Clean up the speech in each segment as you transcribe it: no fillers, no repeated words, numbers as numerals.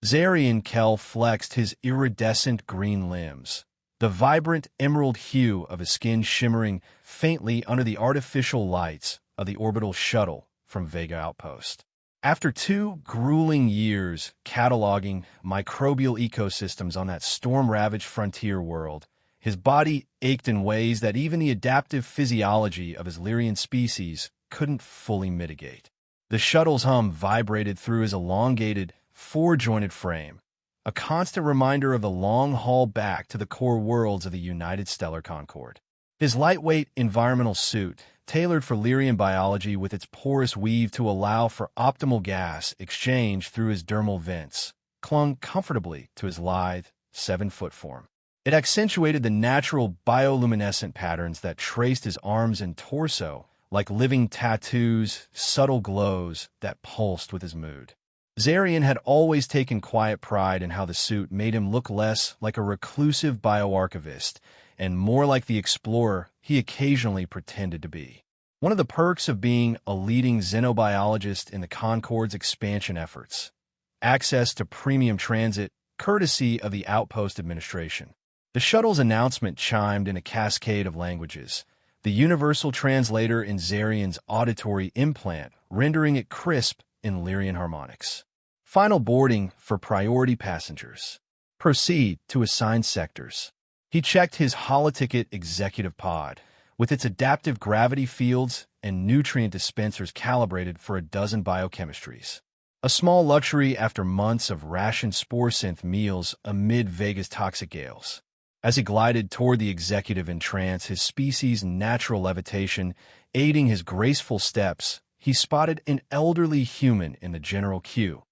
Zarian Kell flexed his iridescent green limbs, the vibrant emerald hue of his skin shimmering faintly under the artificial lights of the orbital shuttle from Vega Outpost. After 2 grueling years cataloging microbial ecosystems on that storm-ravaged frontier world, his body ached in ways that even the adaptive physiology of his Lirian species couldn't fully mitigate. The shuttle's hum vibrated through his elongated, 4-jointed frame, a constant reminder of the long haul back to the core worlds of the United Stellar Concord. His lightweight environmental suit, tailored for Lirian biology with its porous weave to allow for optimal gas exchange through his dermal vents, clung comfortably to his lithe, 7-foot form. It accentuated the natural bioluminescent patterns that traced his arms and torso like living tattoos, subtle glows that pulsed with his mood. Zarian had always taken quiet pride in how the suit made him look less like a reclusive bioarchivist and more like the explorer he occasionally pretended to be. One of the perks of being a leading xenobiologist in the Concord's expansion efforts: access to premium transit, courtesy of the Outpost Administration. The shuttle's announcement chimed in a cascade of languages, the universal translator in Zarian's auditory implant, rendering it crisp in Lirian harmonics. Final boarding for priority passengers. Proceed to assigned sectors. He checked his holoticket executive pod, with its adaptive gravity fields and nutrient dispensers calibrated for a dozen biochemistries. A small luxury after months of rationed spore-synth meals amid Vega's toxic gales. As he glided toward the executive in trance, his species' natural levitation aiding his graceful steps, he spotted an elderly human in the general queue,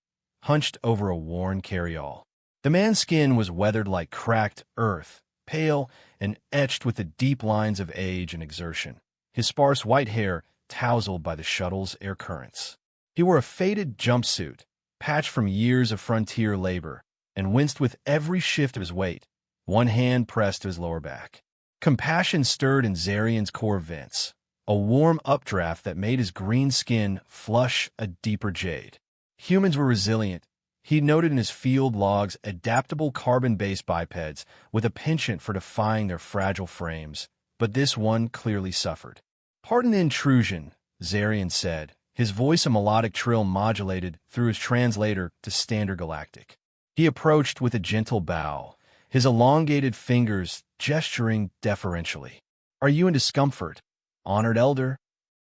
hunched over a worn carryall. The man's skin was weathered like cracked earth, pale and etched with the deep lines of age and exertion, his sparse white hair tousled by the shuttle's air currents. He wore a faded jumpsuit, patched from years of frontier labor, and winced with every shift of his weight, one hand pressed to his lower back. Compassion stirred in Zarian's core vents, a warm updraft that made his green skin flush a deeper jade. Humans were resilient. He noted in his field logs adaptable carbon-based bipeds with a penchant for defying their fragile frames, but this one clearly suffered. "Pardon the intrusion," Zarian said, his voice a melodic trill modulated through his translator to Standard Galactic. He approached with a gentle bow, his elongated fingers gesturing deferentially. "Are you in discomfort, honored elder?"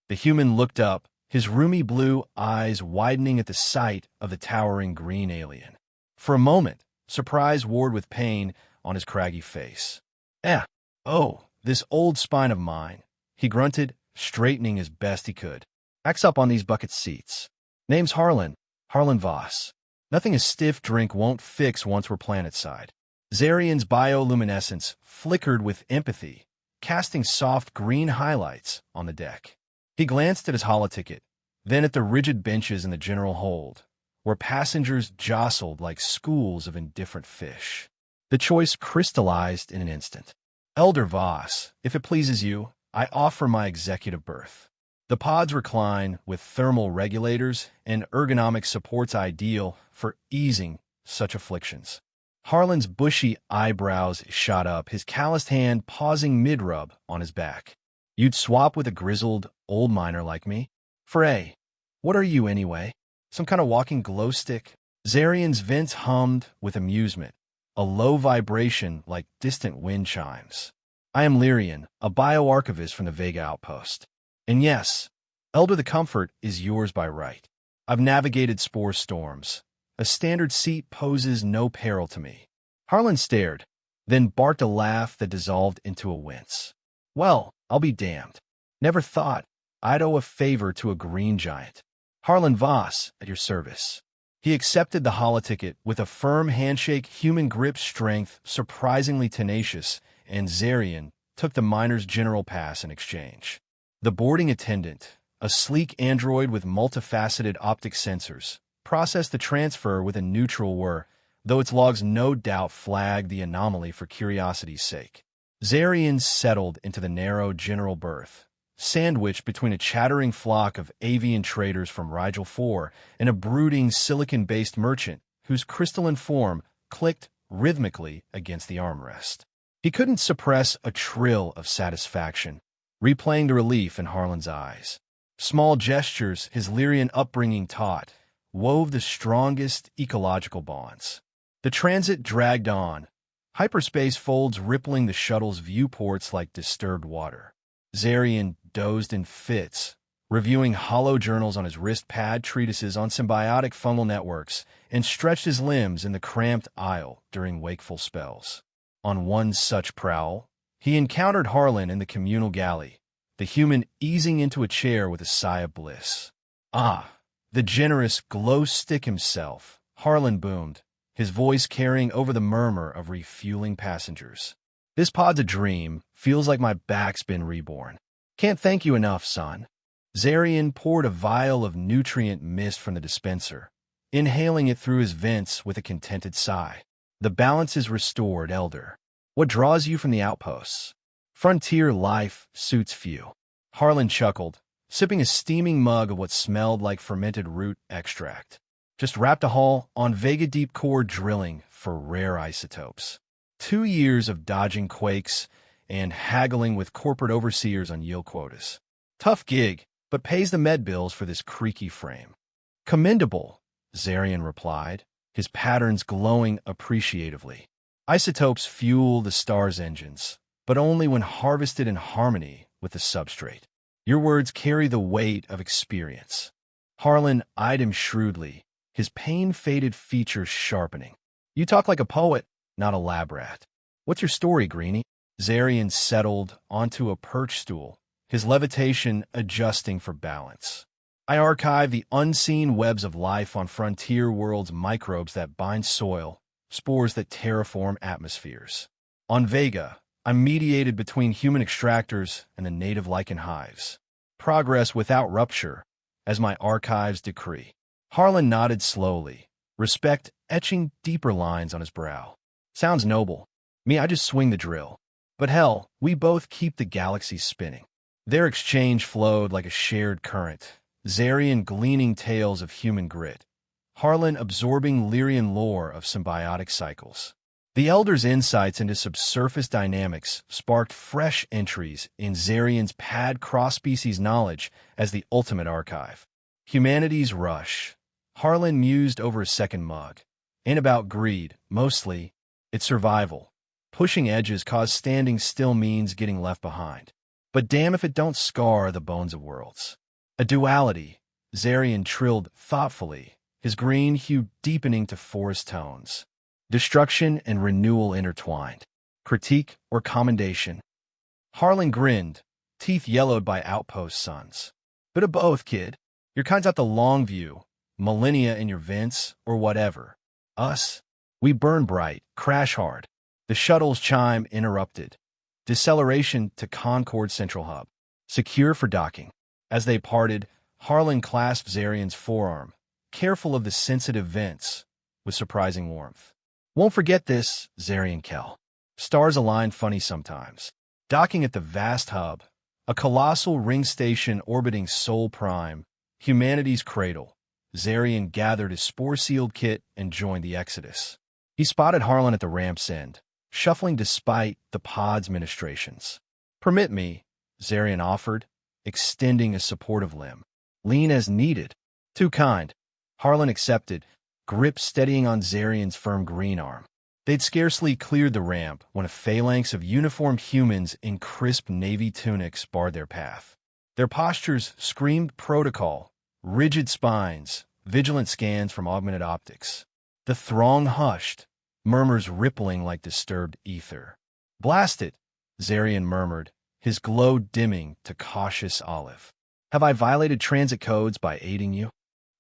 The human looked up, his roomy blue eyes widening at the sight of the towering green alien. For a moment, surprise warred with pain on his craggy face. Oh, this old spine of mine," he grunted, straightening as best he could. "Backs up on these bucket seats. Name's Harlan Voss. Nothing a stiff drink won't fix once we're planetside." Zarian's bioluminescence flickered with empathy, casting soft green highlights on the deck. He glanced at his holoticket, then at the rigid benches in the general hold, where passengers jostled like schools of indifferent fish. The choice crystallized in an instant. "Elder Voss, if it pleases you, I offer my executive berth." The pods recline with thermal regulators and ergonomic supports ideal for easing such afflictions. Harlan's bushy eyebrows shot up, his calloused hand pausing mid-rub on his back. "You'd swap with a grizzled old miner like me? What are you anyway? Some kind of walking glow stick?" Zarian's vents hummed with amusement, a low vibration like distant wind chimes. "I am Lirian, a bioarchivist from the Vega Outpost. And yes, Elder, the comfort is yours by right. I've navigated spore storms. A standard seat poses no peril to me." Harlan stared, then barked a laugh that dissolved into a wince. "Well, I'll be damned. Never thought I'd owe a favor to a green giant. Harlan Voss, at your service." He accepted the holoticket with a firm handshake, human grip strength surprisingly tenacious, and Zarian took the miner's general pass in exchange. The boarding attendant, a sleek android with multifaceted optic sensors, processed the transfer with a neutral whir, though its logs no doubt flagged the anomaly for curiosity's sake. Zarian settled into the narrow general berth, sandwiched between a chattering flock of avian traders from Rigel 4 and a brooding silicon-based merchant whose crystalline form clicked rhythmically against the armrest. He couldn't suppress a trill of satisfaction, replaying the relief in Harlan's eyes. Small gestures his Lirian upbringing taught wove the strongest ecological bonds. The transit dragged on, hyperspace folds rippling the shuttle's viewports like disturbed water. Zarian dozed in fits, reviewing hollow journals on his wrist pad, treatises on symbiotic fungal networks, and stretched his limbs in the cramped aisle during wakeful spells. On one such prowl, he encountered Harlan in the communal galley, the human easing into a chair with a sigh of bliss. "Ah, the generous glow stick himself," Harlan boomed, his voice carrying over the murmur of refueling passengers. "This pod's a dream. Feels like my back's been reborn. Can't thank you enough, son." Zarian poured a vial of nutrient mist from the dispenser, inhaling it through his vents with a contented sigh. "The balance is restored, Elder. What draws you from the outposts?" "Frontier life suits few." Harlan chuckled, sipping a steaming mug of what smelled like fermented root extract. "Just wrapped a haul on Vega deep core drilling for rare isotopes. 2 years of dodging quakes and haggling with corporate overseers on yield quotas. Tough gig, but pays the med bills for this creaky frame." "Commendable," Zarian replied, his patterns glowing appreciatively. "Isotopes fuel the star's engines, but only when harvested in harmony with the substrate. Your words carry the weight of experience." Harlan eyed him shrewdly, his pain-faded features sharpening. "You talk like a poet, not a lab rat. What's your story, Greenie?" Zarian settled onto a perch stool, his levitation adjusting for balance. "I archive the unseen webs of life on frontier worlds, microbes that bind soil, spores that terraform atmospheres. On Vega, I'm mediated between human extractors and the native lichen hives. Progress without rupture, as my archives decree." Harlan nodded slowly, respect etching deeper lines on his brow. "Sounds noble. Me, I just swing the drill. But hell, we both keep the galaxy spinning." Their exchange flowed like a shared current, Zarian gleaning tales of human grit, Harlan absorbing Lirian lore of symbiotic cycles. The Elder's insights into subsurface dynamics sparked fresh entries in Zarian's pad cross-species knowledge as the ultimate archive. Humanity's rush. Harlan mused over a second mug. Ain't about greed, mostly. It's survival. Pushing edges cause standing still means getting left behind. But damn if it don't scar the bones of worlds. A duality, Zarian trilled thoughtfully, his green hue deepening to forest tones. Destruction and renewal intertwined. Critique or commendation? Harlan grinned, teeth yellowed by outpost suns. "Bit of both, kid. Your kind's got the long view, millennia in your vents, or whatever. Us? We burn bright, crash hard." The shuttle's chime interrupted. Deceleration to Concord Central Hub. Secure for docking. As they parted, Harlan clasped Zarian's forearm, careful of the sensitive vents, with surprising warmth. "Won't forget this, Zarian Kell. Stars align funny sometimes." Docking at the vast hub, a colossal ring station orbiting Sol Prime, humanity's cradle, Zarian gathered his spore-sealed kit and joined the exodus. He spotted Harlan at the ramp's end, shuffling despite the pod's ministrations. "Permit me," Zarian offered, extending a supportive limb. "Lean as needed." "Too kind." Harlan accepted, grip steadying on Zarian's firm green arm. They'd scarcely cleared the ramp when a phalanx of uniformed humans in crisp navy tunics barred their path. Their postures screamed protocol, rigid spines, vigilant scans from augmented optics. The throng hushed, murmurs rippling like disturbed ether. "Blast it," Zarian murmured, his glow dimming to cautious olive. "Have I violated transit codes by aiding you?"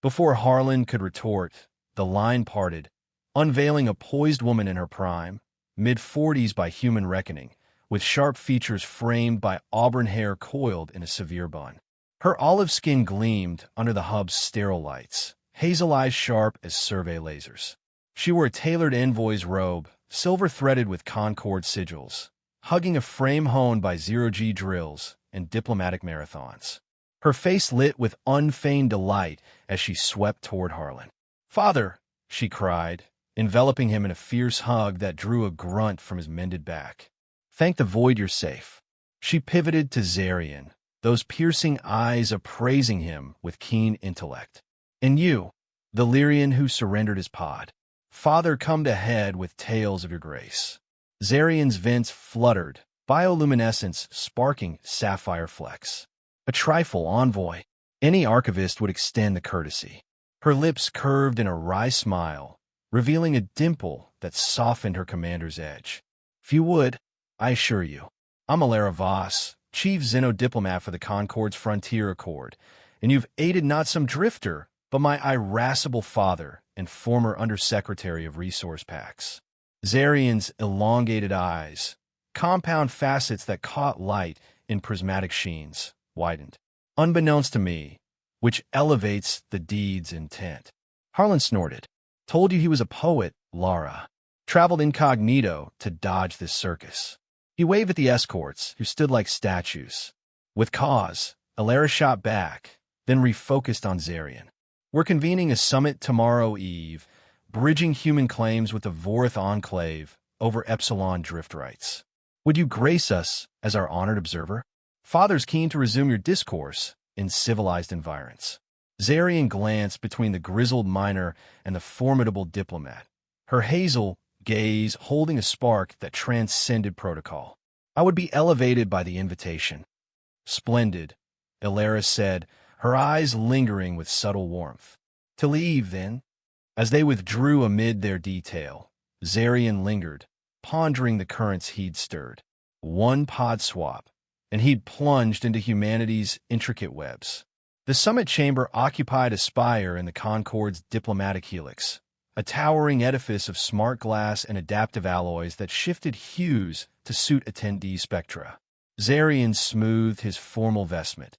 Before Harlan could retort, the line parted, unveiling a poised woman in her prime, mid-40s by human reckoning, with sharp features framed by auburn hair coiled in a severe bun. Her olive skin gleamed under the hub's sterile lights, hazel eyes sharp as survey lasers. She wore a tailored envoy's robe, silver-threaded with Concord sigils, hugging a frame honed by zero-G drills and diplomatic marathons. Her face lit with unfeigned delight as she swept toward Harlan. "Father," she cried, enveloping him in a fierce hug that drew a grunt from his mended back. Thank the void you're safe. She pivoted to Zarian, those piercing eyes appraising him with keen intellect. And you, the Lirian who surrendered his pod. Father, come to head with tales of your grace. Zarian's vents fluttered, bioluminescence sparking sapphire flecks. A trifle, envoy. Any archivist would extend the courtesy. Her lips curved in a wry smile, revealing a dimple that softened her commander's edge. If you would, I assure you, I'm Harlan Voss, chief xenodiplomat for the Concord's Frontier Accord, and you've aided not some drifter, but my irascible father and former undersecretary of resource pacts. Zarian's elongated eyes, compound facets that caught light in prismatic sheens, widened. Unbeknownst to me, which elevates the deed's intent. Harlan snorted. Told you he was a poet, Lara. Traveled incognito to dodge this circus. He waved at the escorts, who stood like statues. With cause, Alara shot back, then refocused on Zarian. We're convening a summit tomorrow eve, bridging human claims with the Vorith Enclave over Epsilon drift rights. Would you grace us as our honored observer? Father's keen to resume your discourse in civilized environs. Zarian glanced between the grizzled miner and the formidable diplomat, her hazel gaze holding a spark that transcended protocol. I would be elevated by the invitation. Splendid, Alara said, her eyes lingering with subtle warmth. To leave, then? As they withdrew amid their detail, Zarian lingered, pondering the currents he'd stirred. One pod swap, and he'd plunged into humanity's intricate webs. The summit chamber occupied a spire in the Concord's diplomatic helix, a towering edifice of smart glass and adaptive alloys that shifted hues to suit attendee spectra. Zarian smoothed his formal vestment,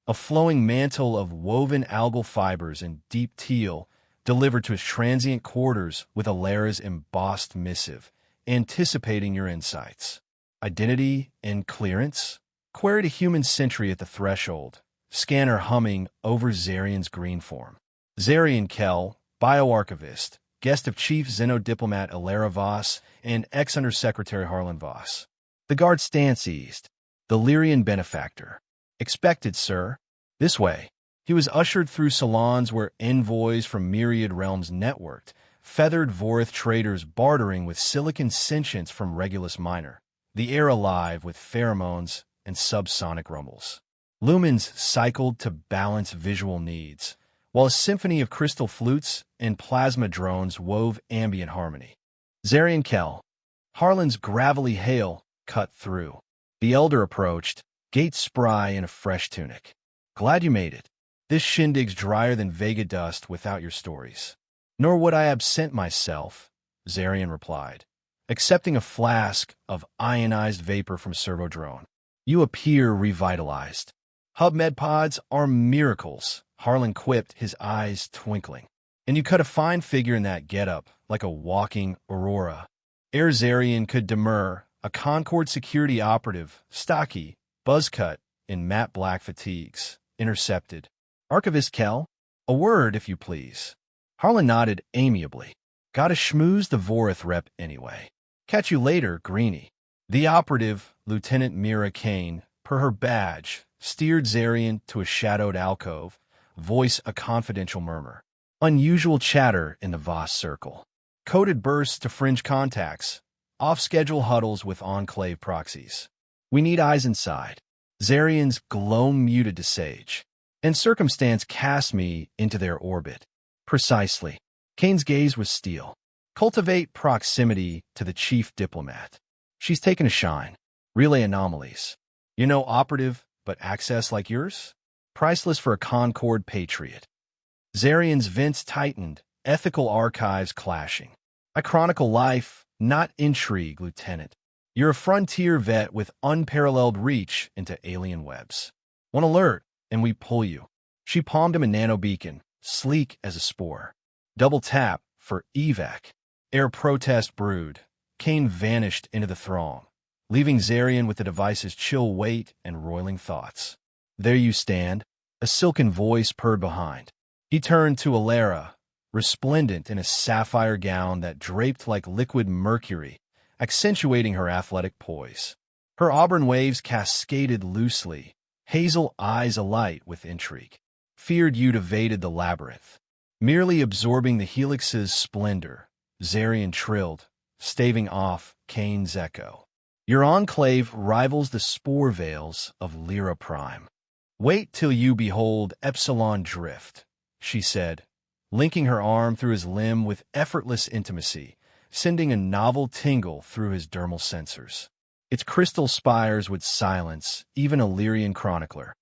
a flowing mantle of woven algal fibers in deep teal delivered to his transient quarters with Alara's embossed missive, anticipating your insights. Identity and clearance? Queried a human sentry at the threshold, scanner humming over Zarian's green form. Zarian Kell, bioarchivist, guest of Chief Xenodiplomat Harlan Voss and ex-Undersecretary Harlan Voss. The guard stance eased. The Lirian benefactor. Expected, sir. This way. He was ushered through salons where envoys from myriad realms networked, feathered Vorith traders bartering with silicon sentience from Regulus Minor, the air alive with pheromones and subsonic rumbles. Lumens cycled to balance visual needs, while a symphony of crystal flutes and plasma drones wove ambient harmony. Zarian Kell, Harlan's gravelly hail cut through. The elder approached, gait spry in a fresh tunic. Glad you made it. This shindig's drier than Vega dust without your stories. Nor would I absent myself, Zarian replied, accepting a flask of ionized vapor from Servodrone. You appear revitalized. Hub med pods are miracles, Harlan quipped, his eyes twinkling. And you cut a fine figure in that getup, like a walking aurora. Ere Zarian could demur, a Concord security operative, stocky, buzzcut, in matte black fatigues, intercepted. Archivist Kell? A word, if you please. Harlan nodded amiably. Gotta schmooze the Vorith rep anyway. Catch you later, Greenie. The operative, Lieutenant Mira Kane, per her badge, steered Zarian to a shadowed alcove, voice a confidential murmur. Unusual chatter in the Voss circle. Coded bursts to fringe contacts. Off-schedule huddles with enclave proxies. We need eyes inside. Zarian's glow muted to sage. And circumstance cast me into their orbit. Precisely. Kane's gaze was steel. Cultivate proximity to the chief diplomat. She's taken a shine. Relay anomalies. You know, operative, but access like yours? Priceless for a Concord patriot. Zarian's vents tightened, ethical archives clashing. I chronicle life, not intrigue, Lieutenant. You're a frontier vet with unparalleled reach into alien webs. One alert, and we pull you. She palmed him a nanobeacon, sleek as a spore. Double tap for evac. Air protest brewed. Kane vanished into the throng, leaving Zarian with the device's chill weight and roiling thoughts. There you stand, a silken voice purred behind. He turned to Alara, resplendent in a sapphire gown that draped like liquid mercury, accentuating her athletic poise. Her auburn waves cascaded loosely, hazel eyes alight with intrigue. Feared you'd evaded the labyrinth. Merely absorbing the helix's splendor, Zarian trilled, staving off Cain's echo. Your enclave rivals the spore veils of Lyra Prime. Wait till you behold Epsilon Drift, she said, linking her arm through his limb with effortless intimacy, sending a novel tingle through his dermal sensors. Its crystal spires would silence even a Lirian chronicler.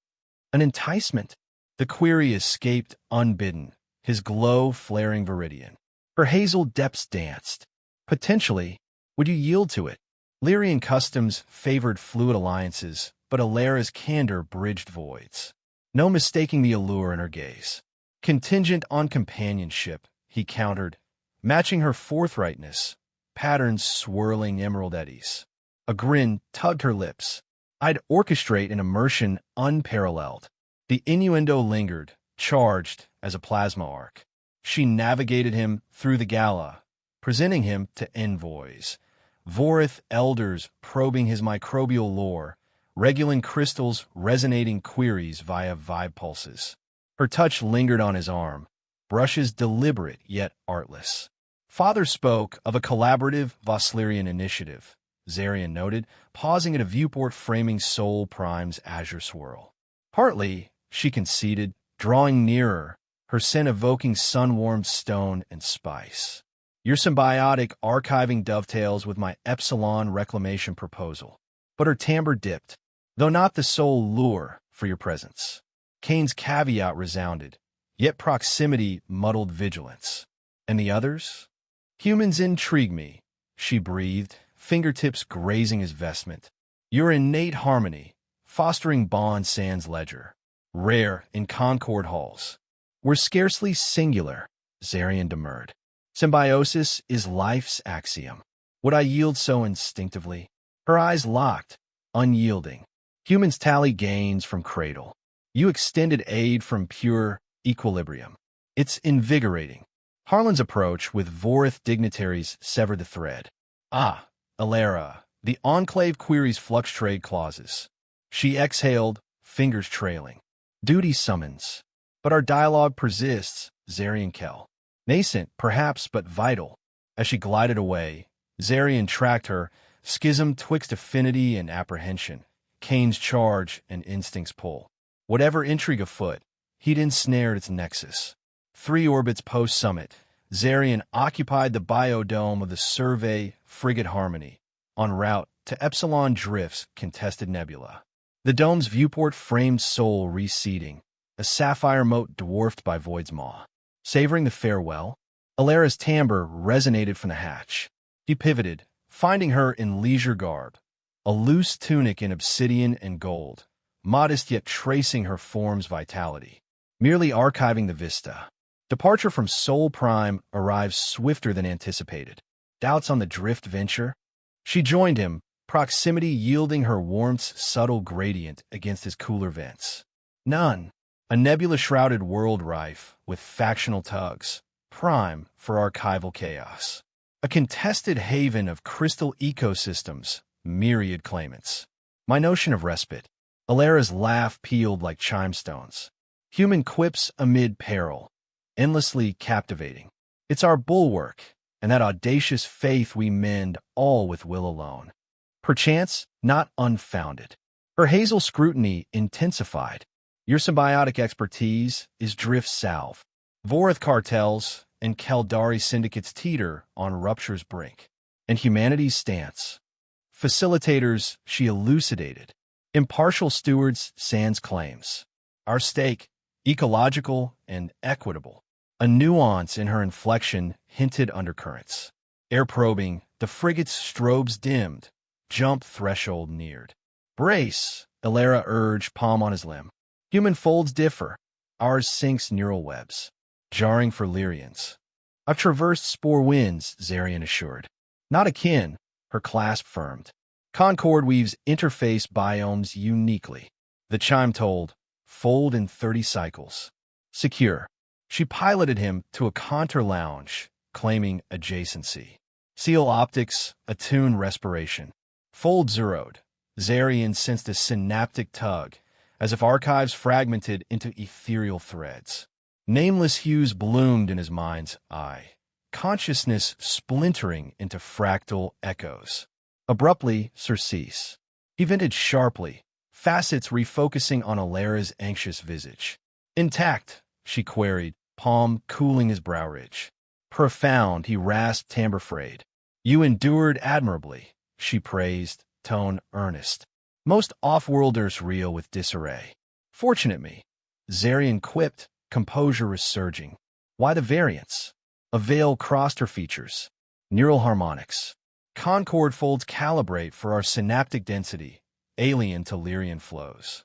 An enticement. The query escaped unbidden, his glow flaring viridian. Her hazel depths danced. Potentially, would you yield to it? Lirian customs favored fluid alliances, but Alara's candor bridged voids. No mistaking the allure in her gaze. Contingent on companionship, he countered, matching her forthrightness, patterns swirling emerald eddies. A grin tugged her lips. I'd orchestrate an immersion unparalleled. The innuendo lingered, charged as a plasma arc. She navigated him through the gala, presenting him to envoys. Vorith elders probing his microbial lore, Regulan crystals resonating queries via vibe pulses. Her touch lingered on his arm, brushes deliberate yet artless. Father spoke of a collaborative Vosslerian initiative, Zarian noted, pausing at a viewport framing Sol Prime's azure swirl. Partly, she conceded, drawing nearer, her scent evoking sun-warmed stone and spice. Your symbiotic archiving dovetails with my Epsilon reclamation proposal. But her timbre dipped, though not the sole lure for your presence. Cain's caveat resounded, yet proximity muddled vigilance. And the others? Humans intrigue me, she breathed, fingertips grazing his vestment. Your innate harmony, fostering bond sans ledger. Rare in Concord halls. We're scarcely singular, Zarian demurred. Symbiosis is life's axiom. Would I yield so instinctively? Her eyes locked, unyielding. Humans tally gains from cradle. You extended aid from pure equilibrium. It's invigorating. Harlan's approach with Vorith dignitaries severed the thread. Ah, Alara, the Enclave queries flux trade clauses. She exhaled, fingers trailing. Duty summons. But our dialogue persists, Zarian Kell. Nascent, perhaps, but vital. As she glided away, Zarian tracked her, schism twixt affinity and apprehension, Cain's charge and instinct's pull. Whatever intrigue afoot, he'd ensnared its nexus. 3 orbits post-summit, Zarian occupied the biodome of the Survey Frigate Harmony, en route to Epsilon Drift's contested nebula. The dome's viewport framed Sol receding, a sapphire moat dwarfed by Void's maw. Savoring the farewell, Alara's timbre resonated from the hatch. He pivoted, finding her in leisure garb, a loose tunic in obsidian and gold, modest yet tracing her form's vitality, merely archiving the vista. Departure from Sol Prime arrived swifter than anticipated. Doubts on the Drift venture? She joined him, proximity yielding her warmth's subtle gradient against his cooler vents. None. A nebula-shrouded world rife with factional tugs, prime for archival chaos. A contested haven of crystal ecosystems, myriad claimants. My notion of respite. Alara's laugh pealed like chimestones. Human quips amid peril. Endlessly captivating. It's our bulwark, and that audacious faith we mend all with will alone. Perchance, not unfounded. Her hazel scrutiny intensified. Your symbiotic expertise is Drift's salve. Vorith cartels and Keldari syndicates teeter on rupture's brink. And humanity's stance. Facilitators she elucidated. Impartial stewards sans claims. Our stake, ecological and equitable. A nuance in her inflection hinted undercurrents. Air probing, the frigate's strobes dimmed. Jump threshold neared. Brace, Alara urged, palm on his limb. Human folds differ. Ours sinks neural webs. Jarring for Lirians. I've traversed spore winds, Zarian assured. Not akin, her clasp firmed. Concord weaves interface biomes uniquely. The chime told, fold in 30 cycles. Secure. She piloted him to a contour lounge, claiming adjacency. Seal optics, attune respiration. Fold zeroed. Zarian sensed a synaptic tug, as if archives fragmented into ethereal threads. Nameless hues bloomed in his mind's eye, consciousness splintering into fractal echoes. Abruptly, surcease. He vented sharply, facets refocusing on Alera's anxious visage. "Intact," she queried, palm cooling his brow ridge. "Profound," he rasped, timbre frayed. "You endured admirably," she praised, tone earnest. "Most off-worlders reel with disarray." "Fortunate me," Zarian quipped, composure resurging. "Why the variance?" A veil crossed her features. "Neural harmonics. Concord folds calibrate for our synaptic density, alien to Lirian flows."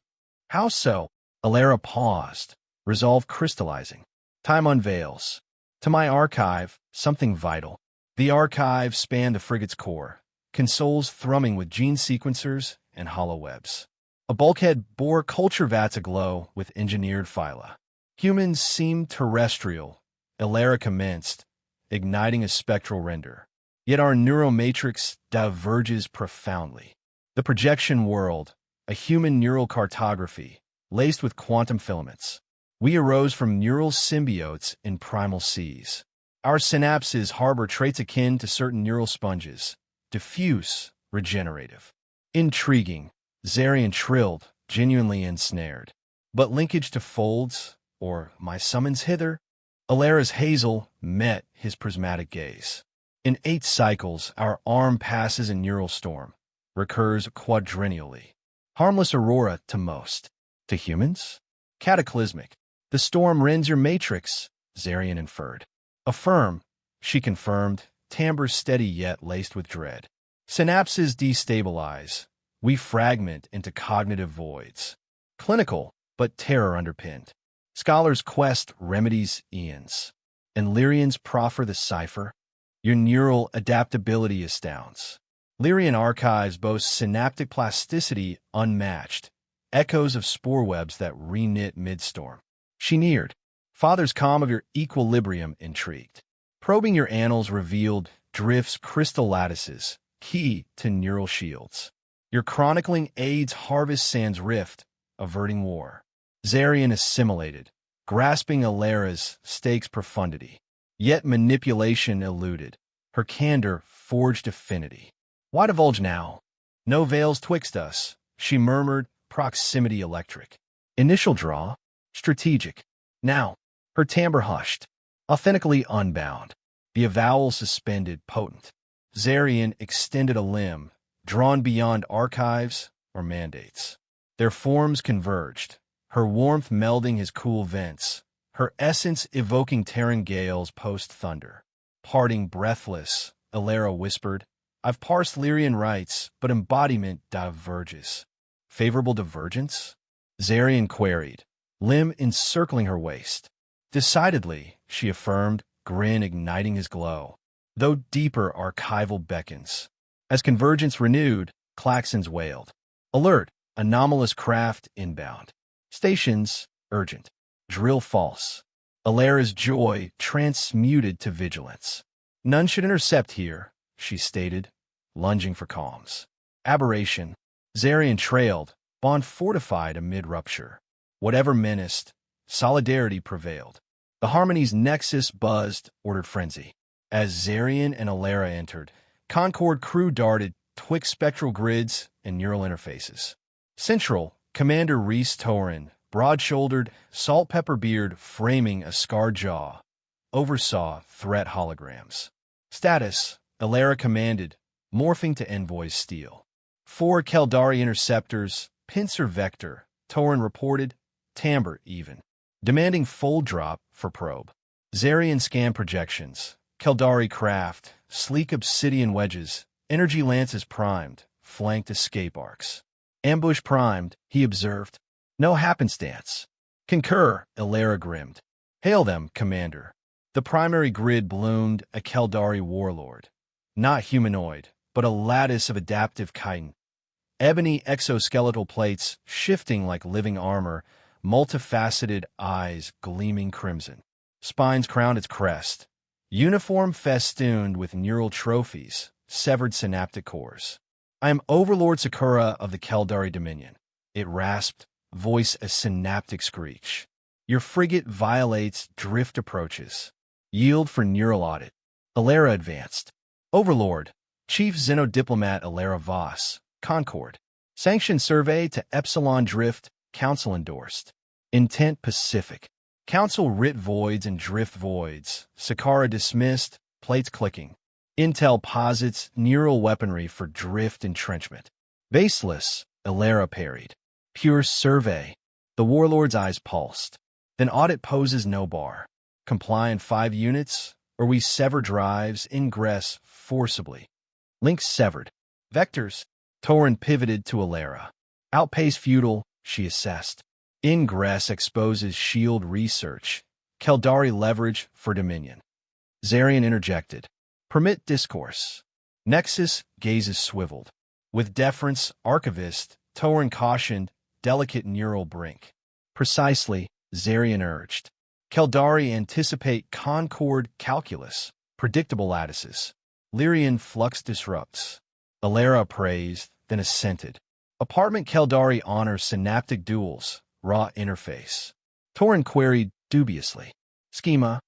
"How so?" Alera paused, resolve crystallizing. "Time unveils. To my archive, something vital." The archive spanned the frigate's core, consoles thrumming with gene sequencers and holowebs. A bulkhead bore culture vats aglow with engineered phyla. Humans seemed terrestrial, Alera commenced, igniting a spectral render. Yet our neuromatrix diverges profoundly. The projection world, a human neural cartography, laced with quantum filaments. We arose from neural symbiotes in primal seas. Our synapses harbor traits akin to certain neural sponges, diffuse, regenerative. "Intriguing," Zarian trilled, genuinely ensnared. "But linkage to folds, or my summons hither?" Alera's hazel met his prismatic gaze. "In 8 cycles, our arm passes a neural storm, recurs quadrennially. Harmless aurora to most. To humans? Cataclysmic. The storm rends your matrix," Zarian inferred. "Affirm," she confirmed, timbre steady yet laced with dread. "Synapses destabilize. We fragment into cognitive voids. Clinical, but terror underpinned. Scholars quest remedies eons. And Lirians proffer the cipher. Your neural adaptability astounds. Lirian archives boast synaptic plasticity unmatched, echoes of spore webs that reknit midstorm." She neared. Father's calm of your equilibrium intrigued. Probing your annals revealed drifts crystal lattices, key to neural shields. Your chronicling aids harvest sans rift, averting war. Zarian assimilated, grasping Alera's stakes profundity. Yet manipulation eluded. Her candor forged affinity. "Why divulge now? No veils twixt us," she murmured, proximity electric. "Initial draw, strategic. Now." Her timbre hushed, authentically unbound. The avowal suspended, potent. Zarian extended a limb, drawn beyond archives or mandates. Their forms converged, her warmth melding his cool vents, her essence evoking Terran gales post-thunder. Parting breathless, Alera whispered, "I've parsed Lirian rights, but embodiment diverges." "Favorable divergence?" Zarian queried, limb encircling her waist. "Decidedly," she affirmed, grin igniting his glow, though deeper archival beckons. As convergence renewed, claxons wailed. "Alert! Anomalous craft inbound. Stations, urgent. Drill false." Alera's joy transmuted to vigilance. "None should intercept here," she stated, lunging for calms. "Aberration." Zarian trailed, bond fortified amid rupture. Whatever menaced, solidarity prevailed. The Harmony's nexus buzzed, ordered frenzy. As Zarian and Alera entered, Concord crew darted twixt spectral grids and neural interfaces. Central, Commander Reese Torin, broad-shouldered, salt-pepper beard framing a scarred jaw, oversaw threat holograms. Status, Alera commanded, morphing to envoy's steel. 4 Keldari interceptors, pincer vector, Torin reported, timbre even. Demanding full drop for probe. Zarian scan projections, Keldari craft, sleek obsidian wedges, energy lances primed, flanked escape arcs. Ambush primed, he observed. No happenstance. Concur, Alera grimmed. Hail them, Commander. The primary grid bloomed a Keldari warlord. Not humanoid, but a lattice of adaptive chitin. Ebony exoskeletal plates shifting like living armor, multifaceted eyes gleaming crimson. spines crowned its crest. Uniform festooned with neural trophies, severed synaptic cores. I am Overlord Sakura of the Keldari Dominion. It rasped, voice a synaptic screech. Your frigate violates drift approaches. Yield for neural audit. Alara advanced. Overlord, Chief Xenodiplomat Harlan Voss, Concord. Sanctioned survey to Epsilon Drift, Council endorsed. Intent Pacific. Council writ voids and drift voids. Sakura dismissed, plates clicking. Intel posits neural weaponry for drift entrenchment. Baseless, Alara parried. Pure survey. The warlord's eyes pulsed. Then audit poses no bar. Comply in 5 units, or we sever drives, ingress forcibly. Links severed. Vectors. Tauren pivoted to Alara. Outpace futile, she assessed. Ingress exposes shield research. Keldari leverage for Dominion. Zarian interjected. Permit discourse. Nexus gazes swiveled. With deference, archivist, Tauren cautioned, delicate neural brink. Precisely, Zarian urged. Keldari anticipate concord calculus, predictable lattices. Lirian flux disrupts. Alara praised, then assented. Apartment Keldari honors synaptic duals, raw interface. Tauren queried dubiously. Schema.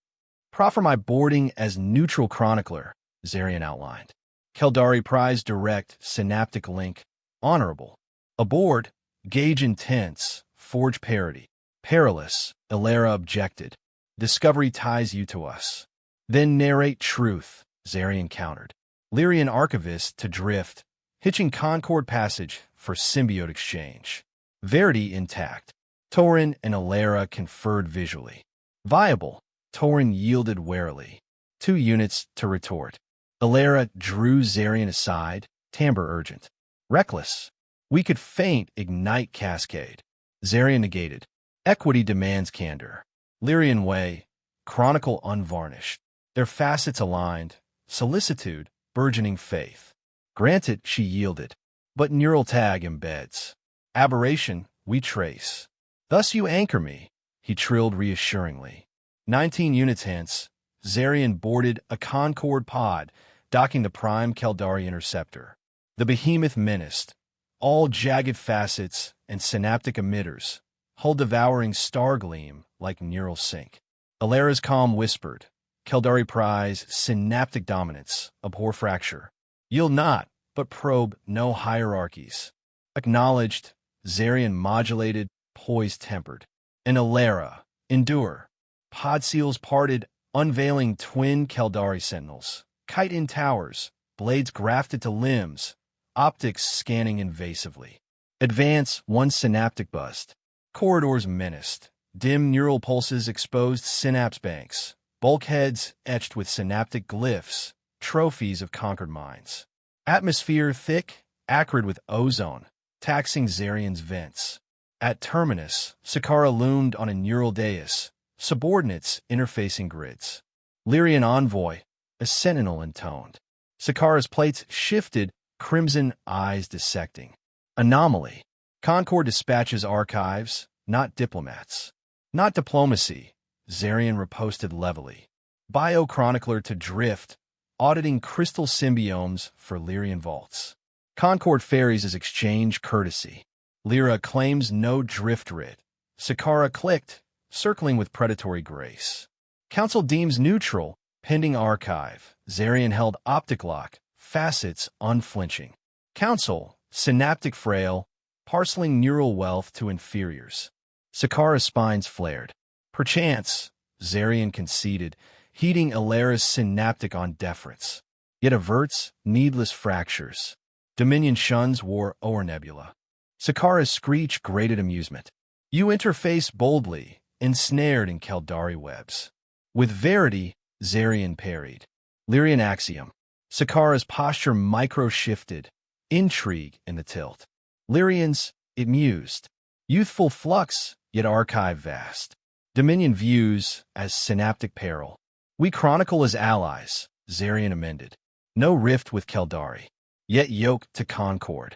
Proffer my boarding as neutral chronicler, Zarian outlined. Keldari prize direct, synaptic link, honorable. Aboard, gauge intense, forge parity. Perilous, Alara objected. Discovery ties you to us. Then narrate truth, Zarian countered. Lirian archivist to drift, hitching Concord passage for symbiote exchange. Verity intact. Tauren and Alara conferred visually. Viable, Tauren yielded warily. 2 units to retort. Alara drew Zarian aside, timbre urgent. Reckless. We could feint ignite cascade. Zarian negated. Equity demands candor. Lirian way, chronicle unvarnished. Their facets aligned, solicitude, burgeoning faith. Granted, she yielded. But neural tag embeds. Aberration, we trace. Thus you anchor me, he trilled reassuringly. 19 units hence, Zarian boarded a Concord pod, docking the prime Keldari interceptor. The behemoth menaced. All jagged facets and synaptic emitters, hull devouring star gleam like neural sync. Alara's calm whispered, Keldari prize synaptic dominance, abhor fracture. Yield not, but probe no hierarchies. Acknowledged, Zarian modulated, poised tempered. And Alara, endure. Pod seals parted, unveiling twin Keldari sentinels. Kite in towers, blades grafted to limbs, optics scanning invasively. Advance, one synaptic bust. Corridors menaced. Dim neural pulses exposed synapse banks. Bulkheads etched with synaptic glyphs, trophies of conquered minds. Atmosphere thick, acrid with ozone, taxing Zarian's vents. At terminus, Sakura loomed on a neural dais, subordinates interfacing grids. Lirian envoy, a sentinel intoned. Sakura's plates shifted, crimson eyes dissecting. Anomaly. Concord dispatches archives, not diplomats. Not diplomacy, Zarian riposted levelly. Biochronicler to drift, auditing crystal symbiomes for Lirian vaults. Concord ferries as exchange courtesy. Lyra claims no drift writ. Sakura clicked, circling with predatory grace. Council deems neutral, pending archive. Zarian held optic lock, facets unflinching. Council, synaptic frail, parceling neural wealth to inferiors. Sakura's spines flared. Perchance, Zarian conceded, heeding Alara's synaptic on deference. Yet averts needless fractures. Dominion shuns war o'er nebula. Sakura's screech grated amusement. You interface boldly, ensnared in Keldari webs. With verity, Zarian parried. Lirian axiom. Sakura's posture micro-shifted. Intrigue in the tilt. Lirian's, it mused. Youthful flux, yet archive vast. Dominion views as synaptic peril. We chronicle as allies, Zarian amended. No rift with Keldari, yet yoke to concord.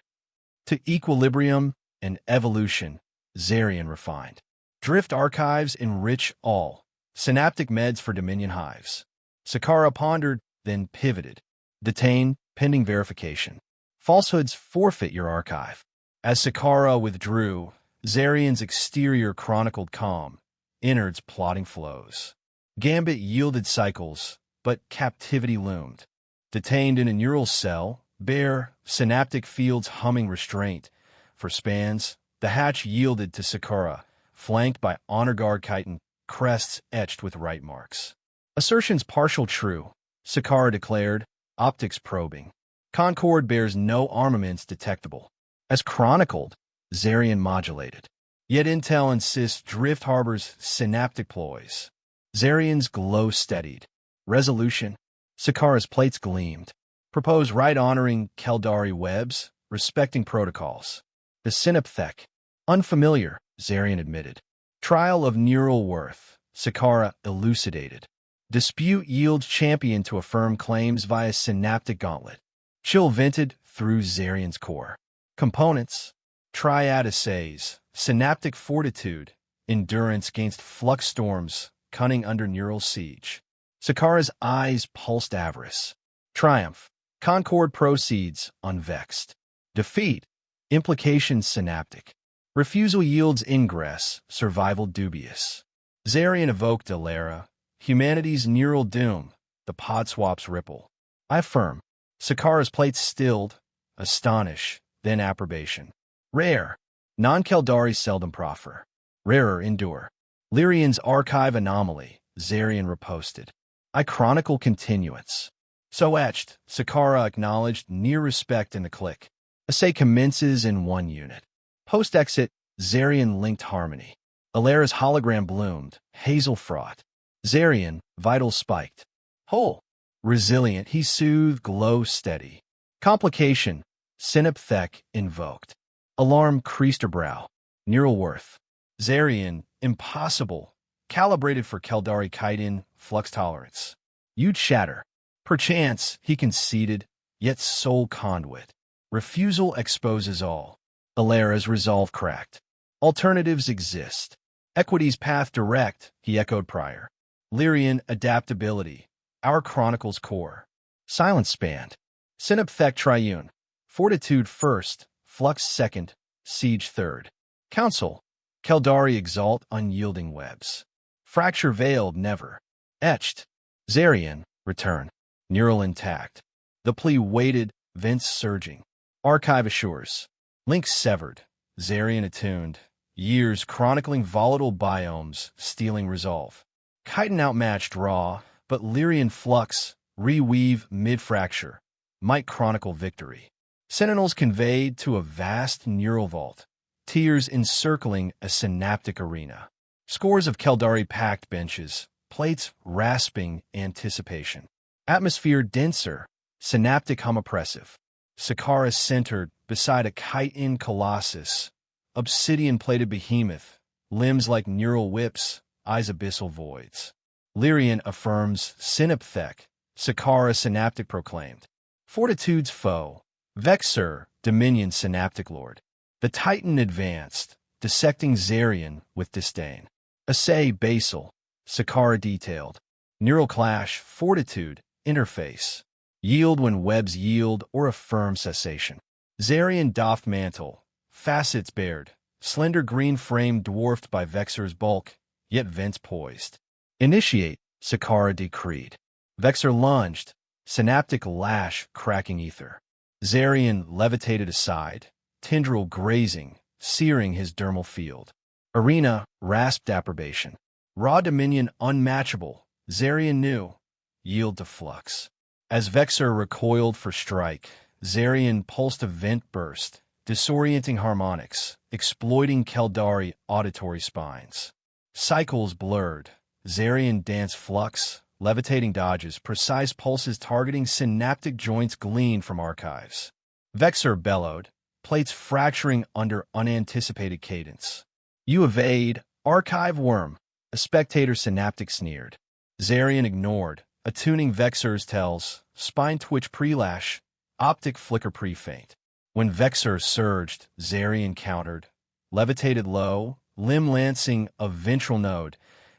To equilibrium and evolution, Zarian refined. Drift archives enrich all, Synaptic meds for Dominion hives. Sakara pondered, then pivoted. Detained, pending verification. Falsehoods forfeit your archive. As Sakara withdrew, Zarian's exterior chronicled calm, innards plotting flows. Gambit yielded cycles, but captivity loomed. Detained in a neural cell, bare, synaptic fields humming restraint. For spans, the hatch yielded to Sakara, flanked by honor guard chitin, crests etched with right marks. Assertions partial true, Sakara declared, optics probing. Concord bears no armaments detectable. As chronicled, Zarian modulated. Yet intel insists Drift harbors synaptic ploys. Zarian's glow steadied. Resolution, Sakara's plates gleamed. Propose right-honoring Keldari webs, respecting protocols. The synapthec, unfamiliar, Zarian admitted. Trial of neural worth, Sakara elucidated. Dispute yields champion to affirm claims via synaptic gauntlet. Chill vented through Zarian's core. Components, triad assays, synaptic fortitude, endurance against flux storms, cunning under neural siege. Sakara's eyes pulsed avarice. Triumph, Concord proceeds unvexed. Defeat, implications synaptic. Refusal yields ingress, survival dubious. Zarian evoked Alara, humanity's neural doom, the pod swaps ripple. I affirm. Sakara's plates stilled, astonish, then approbation. Rare, non-Keldari seldom proffer. Rarer endure. Lirian's archive anomaly, Zarian reposted. I chronicle continuance. So etched, Sakara acknowledged near respect in the click. Assay commences in one unit. Post-exit, Zarian linked harmony. Alara's hologram bloomed, hazel fraught. Zarian, vital spiked. Whole. Resilient, he soothed, glow steady. Complication, synapthec invoked. Alarm creased her brow. Neural worth. Zarian, impossible. Calibrated for Keldari chitin, flux tolerance. You'd shatter. Perchance, he conceded, yet sole conduit. Refusal exposes all. Alara's resolve cracked. Alternatives exist. Equity's path direct, he echoed prior. Lirian adaptability, our chronicle's core. Silence spanned. Synapthec triune. Fortitude first, flux second, siege third. Counsel. Keldari exalt unyielding webs. Fracture veiled never. Etched. Zarian, return. Neural intact. The plea waited, vents surging. Archive assures. Links severed. Zarian attuned. Years chronicling volatile biomes, stealing resolve. Chitin outmatched raw, but Lirian flux, reweave mid-fracture, might chronicle victory. Sentinels conveyed to a vast neural vault, tears encircling a synaptic arena. Scores of Keldari pact benches, plates rasping anticipation. Atmosphere denser, synaptic hum oppressive. Sakara centered beside a chitin colossus, obsidian-plated behemoth, limbs like neural whips, eyes abyssal voids. Lirian affirms synapthec, Sakara synaptic proclaimed. Fortitude's foe, Vexer, Dominion synaptic lord. The Titan advanced, dissecting Zarian with disdain. Assay basal, Sakara detailed. Neural clash, fortitude, interface. Yield when webs yield or affirm cessation. Zarian doffed mantle, facets bared, slender green frame dwarfed by Vexer's bulk, yet vents poised. Initiate, Sakara decreed. Vexer lunged, synaptic lash cracking ether. Zarian levitated aside, tendril grazing, searing his dermal field. Arena rasped approbation. Raw dominion unmatchable, Zarian knew. Yield to flux. As Vexer recoiled for strike, Zarian pulsed a vent burst, disorienting harmonics, exploiting Keldari auditory spines. Cycles blurred. Zarian danced flux, levitating dodges, precise pulses targeting synaptic joints gleaned from archives. Vexer bellowed, plates fracturing under unanticipated cadence. You evade, archive worm, a spectator synaptic sneered. Zarian ignored, attuning Vexer's tells, spine twitch pre-lash, optic flicker pre-faint. When Vexer surged, Zarian countered, levitated low, limb lancing a ventral node,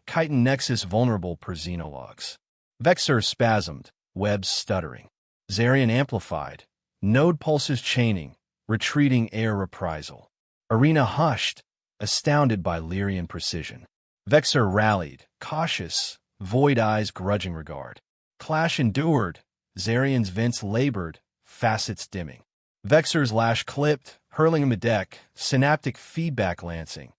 chitin nexus vulnerable per xenologs. Vexor spasmed, webs stuttering. Zarian amplified, node pulses chaining, retreating air reprisal. Arena hushed, astounded by Lirian precision. Vexor rallied, cautious, void eyes grudging regard. Clash endured, Zarian's vents labored, facets dimming. Vexor's lash clipped, hurling him a deck, synaptic feedback lancing.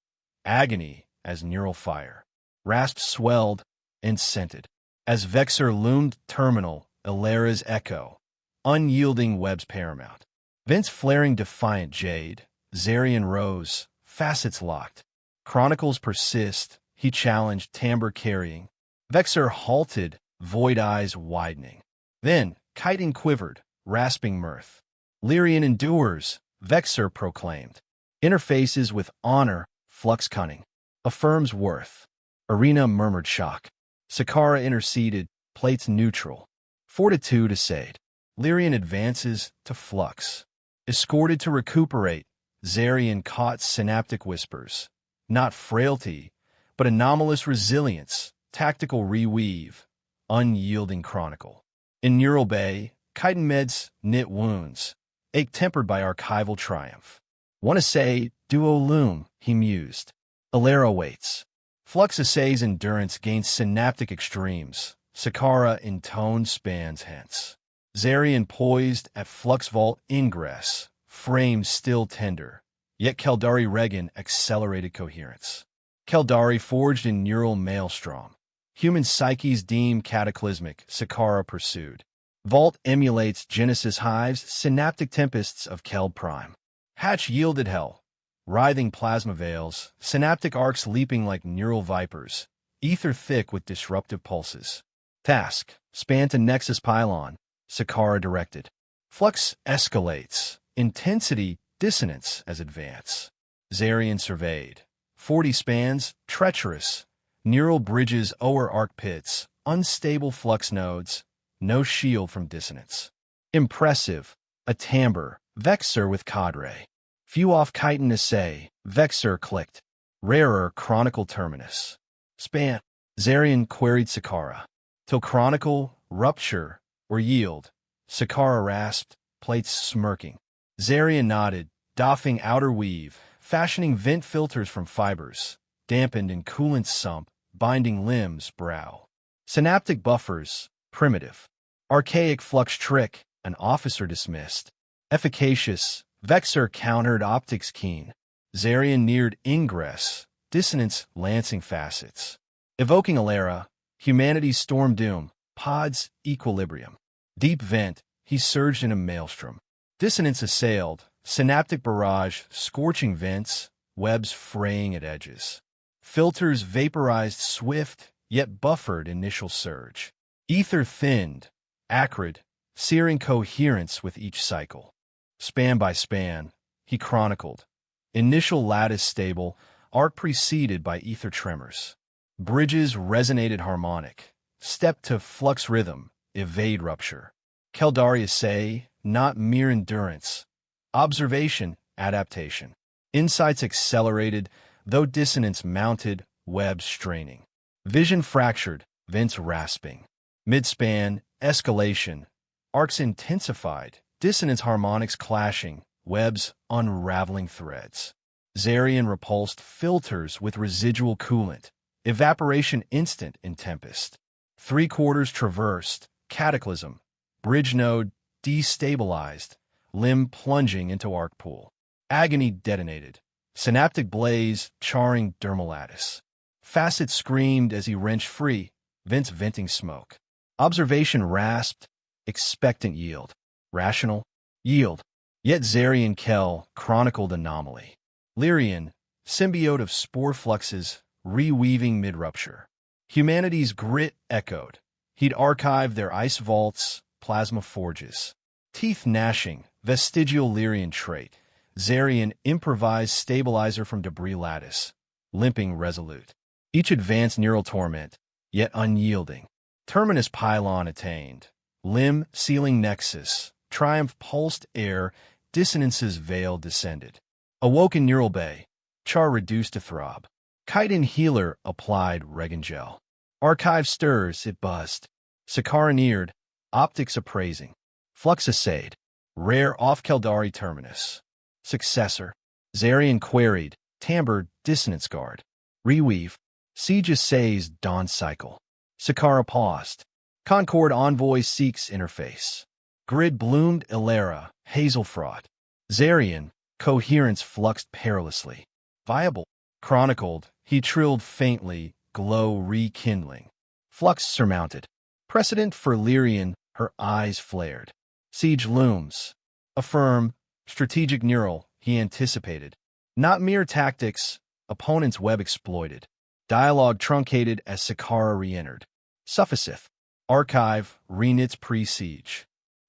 Agony as neural fire. Rasp swelled and scented. As Vexor loomed terminal, Ilera's echo. Unyielding webs paramount. Vents flaring defiant jade. Zarian rose, facets locked. Chronicles persist, he challenged, timbre carrying. Vexor halted, void eyes widening. Then, chitin quivered, rasping mirth. Lirian endures, Vexor proclaimed. Interfaces with honor, flux cunning. Affirms worth. Arena murmured shock. Sakara interceded, plates neutral. Fortitude essayed. Lirian advances to flux. Escorted to recuperate, Zarian caught synaptic whispers. Not frailty, but anomalous resilience, tactical reweave, unyielding chronicle. In neural bay, chitin meds knit wounds, ache tempered by archival triumph. Wanna say, duo loom, he mused. Ilera waits. Flux essays endurance gains synaptic extremes. Sakara in tone spans hence. Zarian poised at flux vault ingress, frame still tender. Yet Keldari Regan accelerated coherence. Keldari forged in neural maelstrom. Human psyches deem cataclysmic, Sakara pursued. Vault emulates Genesis hives, synaptic tempests of Keld Prime. Hatch yielded hell. Writhing plasma veils, synaptic arcs leaping like neural vipers, ether thick with disruptive pulses. Task, span to nexus pylon, Sakara directed. Flux escalates, intensity, dissonance as advance. Zarian surveyed. 40 spans, treacherous, neural bridges o'er arc pits, unstable flux nodes, no shield from dissonance. Impressive, a timbre, Vexor with cadre. Few off chitin assay, Vexor clicked. Rarer chronicle terminus. Span, Zarian queried Sakara. Till chronicle, rupture, or yield. Sakara rasped, plates smirking. Zarian nodded, doffing outer weave, fashioning vent filters from fibers, dampened in coolant sump, binding limbs, brow. Synaptic buffers, primitive. Archaic flux trick, an officer dismissed. Efficacious, Vexor countered optics keen. Zarian neared ingress, dissonance lancing facets. Evoking Ilera, humanity's storm doom, pods equilibrium. Deep vent, he surged in a maelstrom. Dissonance assailed, synaptic barrage, scorching vents, webs fraying at edges. Filters vaporized swift, yet buffered initial surge. Ether thinned, acrid, searing coherence with each cycle. Span by span, he chronicled. Initial lattice stable, arc preceded by ether tremors. Bridges resonated harmonic. Step to flux rhythm, evade rupture. Keldari assay, not mere endurance. Observation, adaptation. Insights accelerated, though dissonance mounted, webs straining. Vision fractured, vents rasping. Midspan, escalation. Arcs intensified, dissonance harmonics clashing, webs unraveling threads. Zarian repulsed filters with residual coolant. Evaporation instant in tempest. 3/4 traversed, cataclysm. Bridge node destabilized, limb plunging into arc pool. Agony detonated. Synaptic blaze charring dermal lattice. Facet screamed as he wrenched free, vents venting smoke. Observation rasped, expectant yield. Rational, yield. Yet Zarian Kell chronicled anomaly. Lirian, symbiote of spore fluxes, reweaving mid-rupture. Humanity's grit echoed. He'd archived their ice vaults, plasma forges. Teeth gnashing, vestigial Lirian trait. Zarian improvised stabilizer from debris lattice, limping resolute. Each advanced neural torment, yet unyielding. Terminus pylon attained. Limb sealing nexus. Triumph pulsed air, dissonance's veil descended. Awoken neural bay. Char reduced to throb. Chitin healer applied Regan gel. Archive stirs, it buzzed. Sakara neared, optics appraising. Flux assayed. Rare off Keldari terminus. Successor. Zarian queried. Timbre dissonance guard. Reweave. Siege assays dawn cycle. Sakara paused. Concord envoy seeks interface. Grid bloomed Ilera, hazel fraud. Zarian, coherence fluxed perilously. Viable. Chronicled, he trilled faintly, glow rekindling. Flux surmounted. Precedent for Lirian, her eyes flared. Siege looms. Affirm, strategic neural, he anticipated. Not mere tactics, opponent's web exploited. Dialogue truncated as Sakara re-entered. Sufficeth. Archive, reknits pre-siege.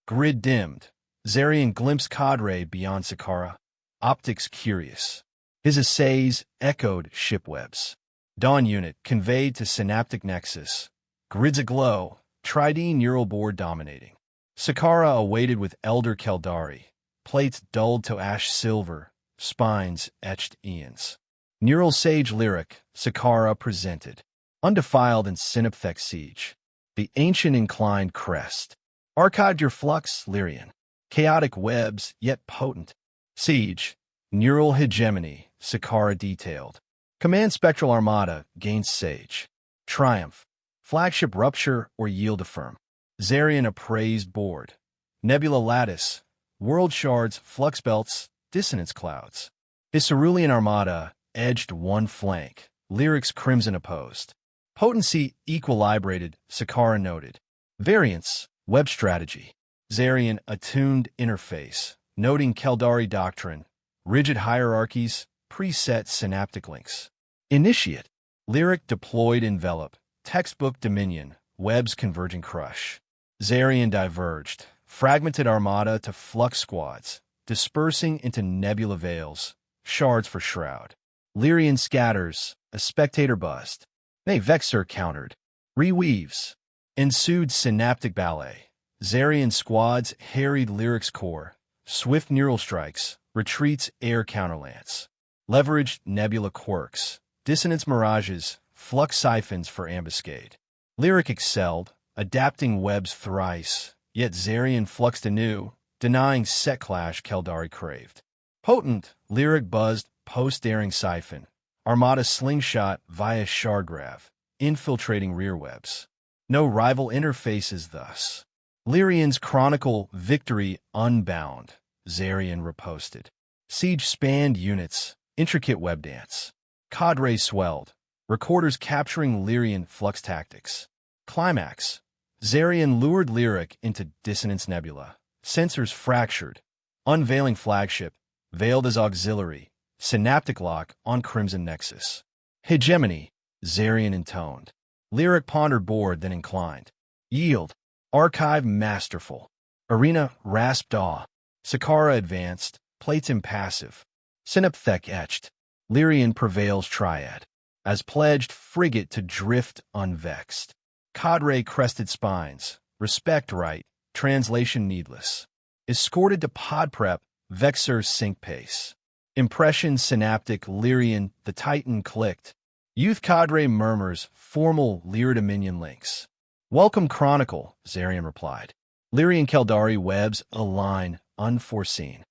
Grid dimmed. Zarian glimpsed cadre beyond Sakara. Optics curious. His assays echoed shipwebs. Dawn unit conveyed to synaptic nexus. Grids aglow, tri-D neural board dominating. Sakara awaited with elder Keldari. Plates dulled to ash silver, spines etched eons. Neural sage lyric, Sakara presented. Undefiled in synapthec siege. The ancient inclined crest. Archived your flux, Lirian. Chaotic webs, yet potent. Siege. Neural hegemony, Sakara detailed. Command spectral armada, gains sage. Triumph. Flagship rupture or yield affirm. Zarian appraised board. Nebula lattice. World shards, flux belts, dissonance clouds. His cerulean armada edged one flank. Lyrics crimson opposed. Potency equilibrated, Sakara noted. Variance, web strategy. Zarian attuned interface, noting Keldari doctrine. Rigid hierarchies, preset synaptic links. Initiate. Lyric deployed envelop. Textbook dominion. Webs converging crush. Zarian diverged. Fragmented armada to flux squads. Dispersing into nebula veils. Shards for shroud. Lirian scatters. A spectator buzzed. Nay, Vexer countered. Reweaves. Ensued synaptic ballet. Zarian squads harried Lyric's core. Swift neural strikes. Retreats air counterlance. Leveraged nebula quirks. Dissonance mirages. Flux siphons for ambuscade. Lyric excelled, adapting webs thrice. Yet Zarian fluxed anew, denying set clash Keldari craved. Potent, Lyric buzzed post-daring siphon. Armada slingshot via shardgrav, infiltrating rear webs. No rival interfaces thus. Lirian's chronicle victory unbound. Zarian reposted. Siege spanned units, intricate web dance. Cadre swelled, recorders capturing Lirian flux tactics. Climax. Zarian lured Lyric into dissonance nebula. Sensors fractured. Unveiling flagship, veiled as auxiliary. Synaptic lock on crimson nexus. Hegemony. Zarian intoned. Lyric pondered board, then inclined. Yield. Archive masterful. Arena rasped awe. Sakara advanced, plates impassive. Synapthec etched. Lirian prevails triad. As pledged frigate to drift unvexed. Cadre crested spines. Respect right. Translation needless. Escorted to pod prep. Vexer sync pace. Impression synaptic Lirian, the Titan clicked. Youth cadre murmurs, formal Lyr Dominion links. Welcome Chronicle, Zarian replied. Lirian Keldari webs align, unforeseen.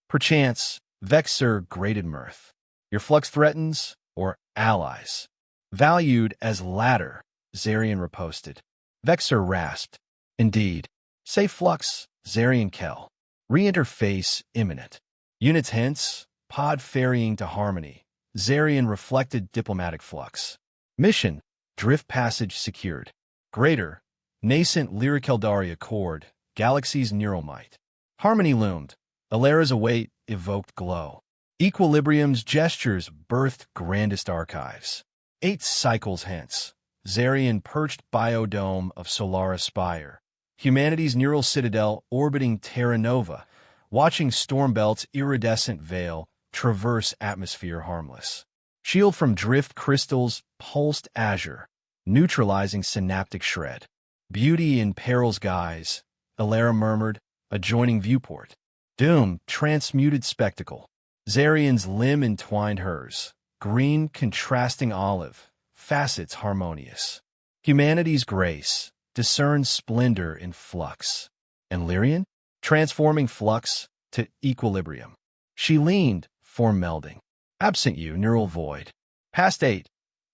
Perchance, Vexer grated mirth. Your flux threatens, or allies. Valued as ladder, Zarian reposted. Vexer rasped. Indeed. Say flux, Zarian Kell. Reinterface imminent. Units hence, pod ferrying to harmony. Zarian reflected diplomatic flux. Mission, drift passage secured. Greater, nascent Lyric Keldari accord, galaxy's neural might. Harmony loomed. Ilera's await evoked glow. Equilibrium's gestures birthed grandest archives. 8 cycles hence. Zarian perched biodome of Solaris Spire. Humanity's neural citadel orbiting Terra Nova, watching Stormbelt's iridescent veil traverse atmosphere harmless. Shield from drift crystals pulsed azure, neutralizing synaptic shred. Beauty in peril's guise, Ilera murmured, adjoining viewport. Doom, transmuted spectacle. Zarian's limb entwined hers. green contrasting olive, facets harmonious. Humanity's grace discerns splendor in flux. And Lirian? Transforming flux to equilibrium. She leaned, form melding. Absent you, neural void. Past 8.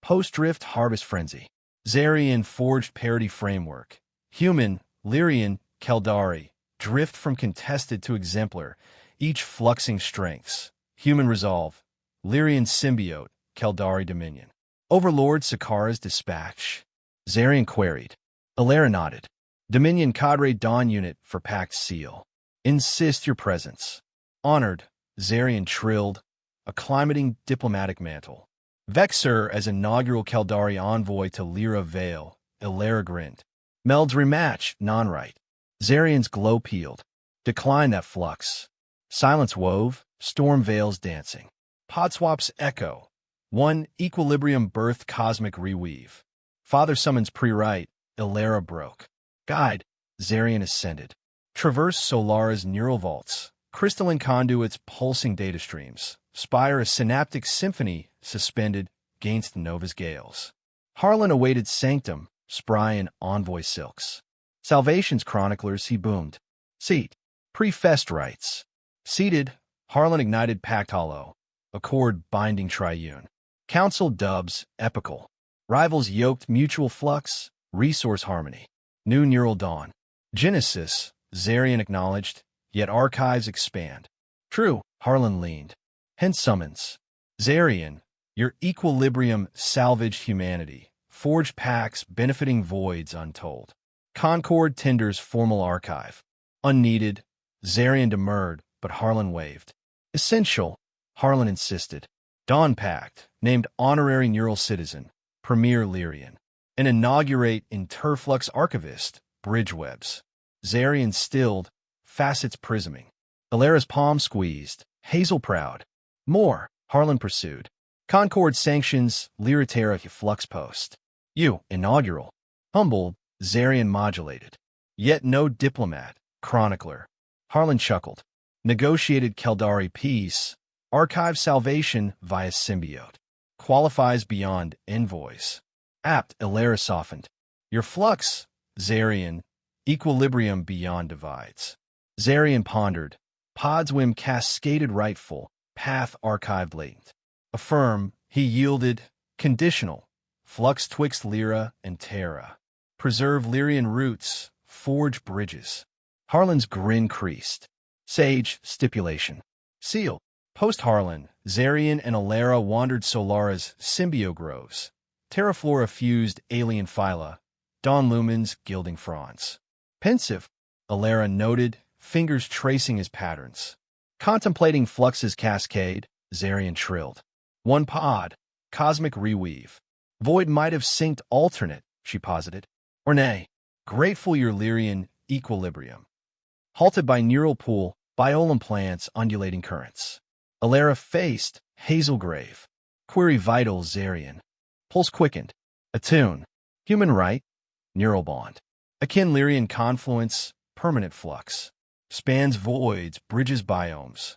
Post-drift harvest frenzy. Zarian forged parity framework. Human, Lirian, Keldari. Drift from contested to exemplar, each fluxing strengths. Human resolve. Lirian symbiote, Keldari dominion. Overlord Sakara's dispatch. Zarian queried. Alara nodded. Dominion cadre dawn unit for pact seal. Insist your presence. Honored, Zarian trilled, acclimating diplomatic mantle. Vexer as inaugural Keldari envoy to Lyra Vale, Alara grinned. Meld's rematch, non-right. Zarian's glow peeled. Decline that flux. Silence wove, storm veils dancing. Podswap's echo. One equilibrium birthed cosmic reweave. Father summons pre-right, Alara broke. Guide, Zarian ascended. Traverse Solara's neural vaults. Crystalline conduits pulsing data streams. Spire a synaptic symphony suspended gainst Nova's gales. Harlan awaited sanctum, spry in envoy silks. Salvation's chroniclers he boomed. Seat. Pre-fest rites. Seated, Harlan ignited pact hollow. Accord binding triune. Council dubs epical. Rivals yoked mutual flux, resource harmony. New neural dawn. Genesis, Zarian acknowledged, yet archives expand. True, Harlan leaned. Hence summons. Zarian, your equilibrium salvaged humanity. Forged pacts benefiting voids untold. Concord tenders formal archive. Unneeded, Zarian demurred, but Harlan waved. Essential, Harlan insisted. Dawn Pact, named honorary neural citizen, premier Lirian. And inaugurate interflux archivist, bridgewebs. Zarian stilled, facets prisming. Alara's palm squeezed, hazel proud. More, Harlan pursued. Concord sanctions Lyritera flux post. You, inaugural. Humbled, Zarian modulated. Yet no diplomat, chronicler. Harlan chuckled. Negotiated Keldari peace. Archive salvation via symbiote. Qualifies beyond envoys. Apt, Alara softened. Your flux, Zarian. Equilibrium beyond divides. Zarian pondered. Podswim cascaded rightful. Path archived latent. Affirm, he yielded. Conditional. Flux twixt Lyra and Terra. Preserve Lirian roots. Forge bridges. Harlan's grin creased. Sage, stipulation. Seal. Post-Harlan, Zarian and Alara wandered Solara's symbio groves. Terraflora fused alien phyla. Dawn lumens gilding fronds. Pensive, Alara noted, fingers tracing his patterns. Contemplating Flux's cascade, Zarian trilled. One pod, cosmic reweave. Void might have synced alternate, she posited. Or nay, grateful your Lirian equilibrium. Halted by neural pool, biolum plants undulating currents. Alara faced, hazel grave. Query vital Zarian. Pulse quickened. Attune. Human right. Neural bond. Akin Lirian confluence, permanent flux. Spans voids, bridges biomes.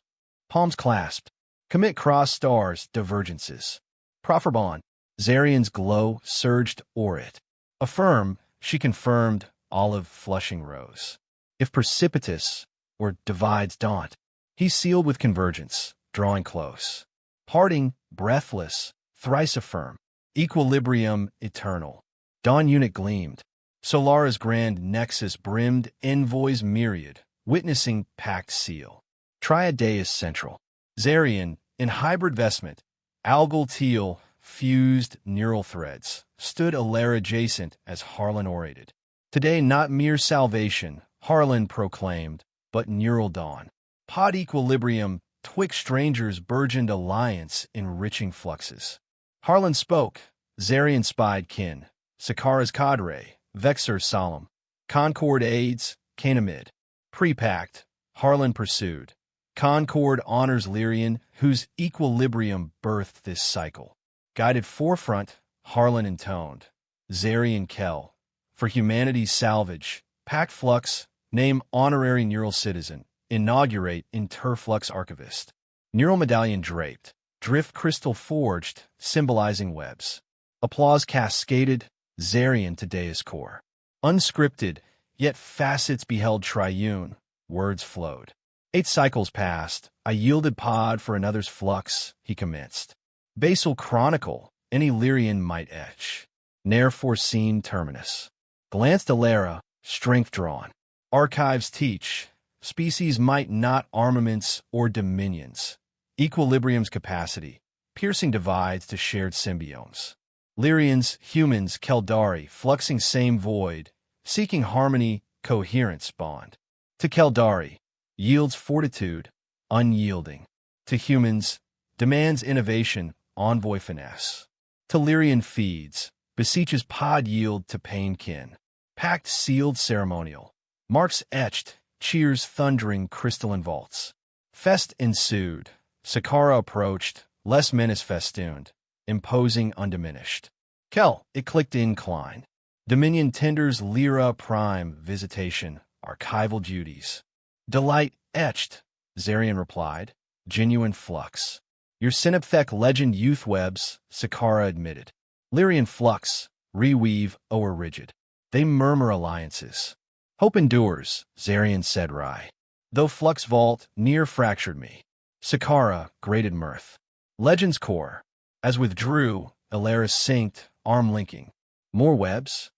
Palms clasped. Commit cross stars, divergences. Proffer bond. Zarian's glow surged o'er it. Affirm, she confirmed, olive flushing rose. If precipitous, or divides daunt, he sealed with convergence, drawing close. Parting, breathless, thrice affirm. Equilibrium eternal. Dawn unit gleamed. Solara's grand nexus brimmed envoys myriad, witnessing pact seal. Triad day is central. Zarian, in hybrid vestment, algal teal, fused neural threads, stood Alara adjacent as Harlan orated. Today not mere salvation, Harlan proclaimed, but neural dawn. Pod equilibrium, twixt strangers burgeoned alliance enriching fluxes. Harlan spoke, Zarian spied kin, Sakara's cadre, Vexer solemn, Concord aids, Canamid. Pre-pact, Harlan pursued. Concord honors Lirian, whose equilibrium birthed this cycle. Guided forefront, Harlan intoned. Zarian Kell. For humanity's salvage, pact flux, name honorary neural citizen, inaugurate interflux archivist. Neural medallion draped, drift crystal forged, symbolizing webs. Applause cascaded, Zarian to Dea's core. Unscripted, yet facets beheld triune, words flowed. 8 cycles passed, I yielded pod for another's flux, he commenced. Basal chronicle, any Lirian might etch. Ne'er foreseen terminus. Glanced Alara, strength drawn. Archives teach, species might not armaments or dominions. Equilibrium's capacity, piercing divides to shared symbiomes. Lirians, humans, Keldari, fluxing same void, seeking harmony, coherence bond. To Keldari, yields fortitude, unyielding. To humans, demands innovation, envoy finesse. To Lirian feeds, beseeches pod yield to pain kin. Pact sealed ceremonial. Marks etched, cheers thundering crystalline vaults. Fest ensued. Sakara approached, less menace festooned, imposing undiminished. Kell, it clicked incline. Dominion tenders Lyra prime, visitation, archival duties. Delight etched, Zarian replied, genuine flux. Your synapthec legend youth webs, Sakara admitted. Lirian flux, reweave o'er rigid. They murmur alliances. Hope endures, Zarian said wry. Though flux vault near fractured me. Sakara, grated mirth. Legend's core. As withdrew, Alaris synced, arm linking. More webs?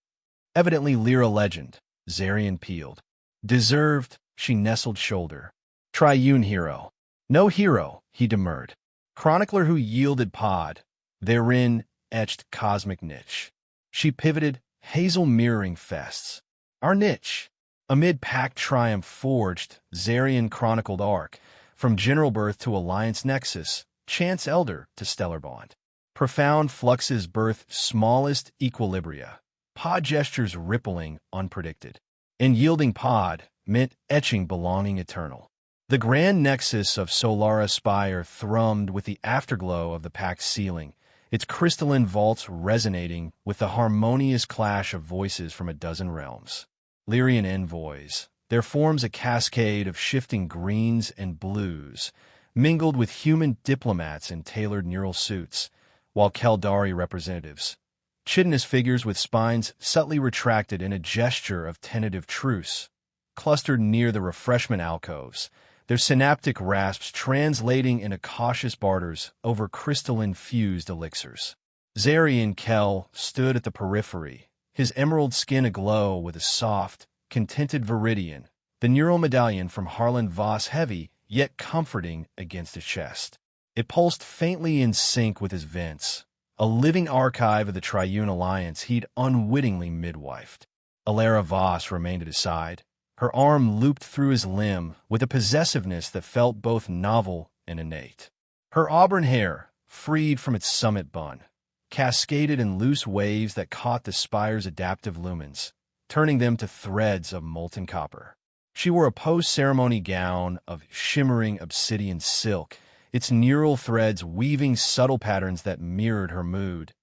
Evidently Lyra legend, Zarian peeled. Deserved, she nestled shoulder. Triune hero. No hero, he demurred. Chronicler who yielded pod. Therein etched cosmic niche. She pivoted, hazel mirroring fests. Our niche. Amid pact triumph forged, Zarian chronicled arc. From general birth to alliance nexus, chance elder to stellar bond. Profound fluxes birth smallest equilibria. Pod gestures rippling, unpredicted. In yielding pod, meant etching belonging eternal. The grand nexus of Solara spire thrummed with the afterglow of the pact ceiling, its crystalline vaults resonating with the harmonious clash of voices from a dozen realms. Lirian envoys, there forms a cascade of shifting greens and blues, mingled with human diplomats in tailored neural suits, while Keldari representatives, chitinous figures with spines subtly retracted in a gesture of tentative truce, clustered near the refreshment alcoves, their synaptic rasps translating into cautious barters over crystal-infused elixirs. Zarian Kell stood at the periphery, his emerald skin aglow with a soft, contented viridian, the neural medallion from Harlan Voss heavy, yet comforting against his chest. It pulsed faintly in sync with his vents, a living archive of the Triune Alliance he'd unwittingly midwifed. Alara Voss remained at his side, her arm looped through his limb with a possessiveness that felt both novel and innate. Her auburn hair, freed from its summit bun, cascaded in loose waves that caught the spire's adaptive lumens, turning them to threads of molten copper. She wore a post-ceremony gown of shimmering obsidian silk, its neural threads weaving subtle patterns that mirrored her mood,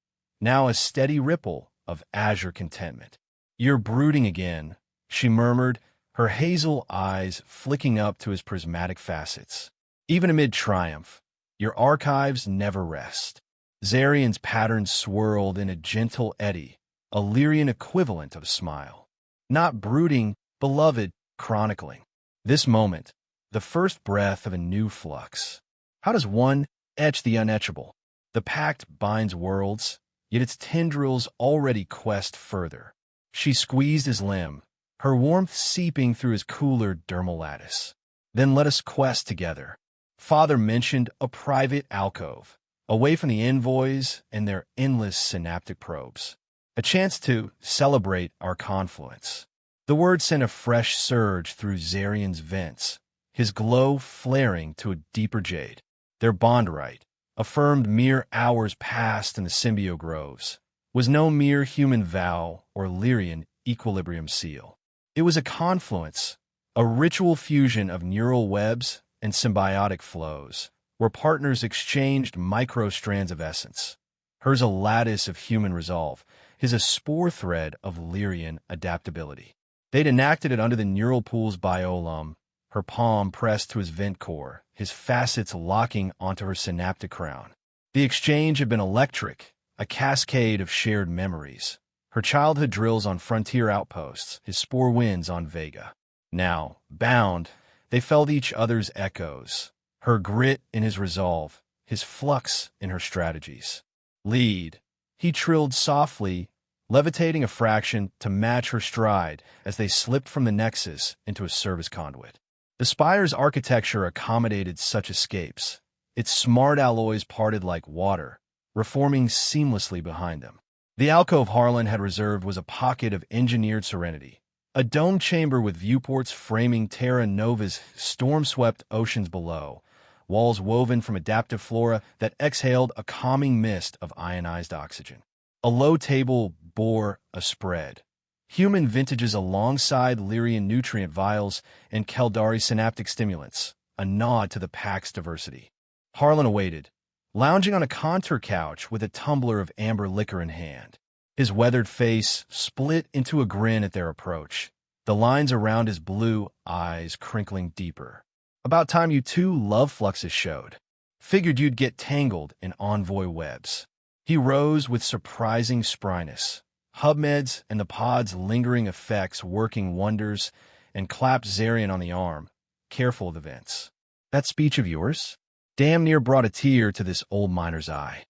now a steady ripple of azure contentment. You're brooding again, she murmured, her hazel eyes flicking up to his prismatic facets. Even amid triumph, your archives never rest. Zarian's patterns swirled in a gentle eddy, a Lirian equivalent of a smile. Not brooding, beloved, chronicling. This moment, the first breath of a new flux. How does one etch the unetchable? The pact binds worlds, yet its tendrils already quest further. She squeezed his limb, her warmth seeping through his cooler dermal lattice. Then let us quest together. Father mentioned a private alcove, away from the envoys and their endless synaptic probes. A chance to celebrate our confluence. The word sent a fresh surge through Zarian's vents, his glow flaring to a deeper jade. Their bond right, affirmed mere hours past in the symbio groves, was no mere human vow or Lirian equilibrium seal. It was a confluence, a ritual fusion of neural webs and symbiotic flows, where partners exchanged micro-strands of essence. Hers a lattice of human resolve, his a spore thread of Lirian adaptability. They'd enacted it under the neural pool's biolum, her palm pressed to his vent core, his facets locking onto her synaptic crown. The exchange had been electric, a cascade of shared memories. Her childhood drills on frontier outposts, his spore winds on Vega. Now, bound, they felt each other's echoes. Her grit in his resolve, his flux in her strategies. Lead, he trilled softly, levitating a fraction to match her stride as they slipped from the nexus into a service conduit. The spire's architecture accommodated such escapes. Its smart alloys parted like water, reforming seamlessly behind them. The alcove Harlan had reserved was a pocket of engineered serenity, a dome chamber with viewports framing Terra Nova's storm-swept oceans below, walls woven from adaptive flora that exhaled a calming mist of ionized oxygen. A low table bore a spread. Human vintages alongside Lirian nutrient vials and Keldari synaptic stimulants, a nod to the pact's diversity. Harlan awaited, lounging on a contour couch with a tumbler of amber liquor in hand. His weathered face split into a grin at their approach, the lines around his blue eyes crinkling deeper. About time you two love fluxes showed. Figured you'd get tangled in envoy webs. He rose with surprising spryness, hubmeds and the pod's lingering effects working wonders, and clapped Zarian on the arm, careful of the vents. That speech of yours? Damn near brought a tear to this old miner's eye.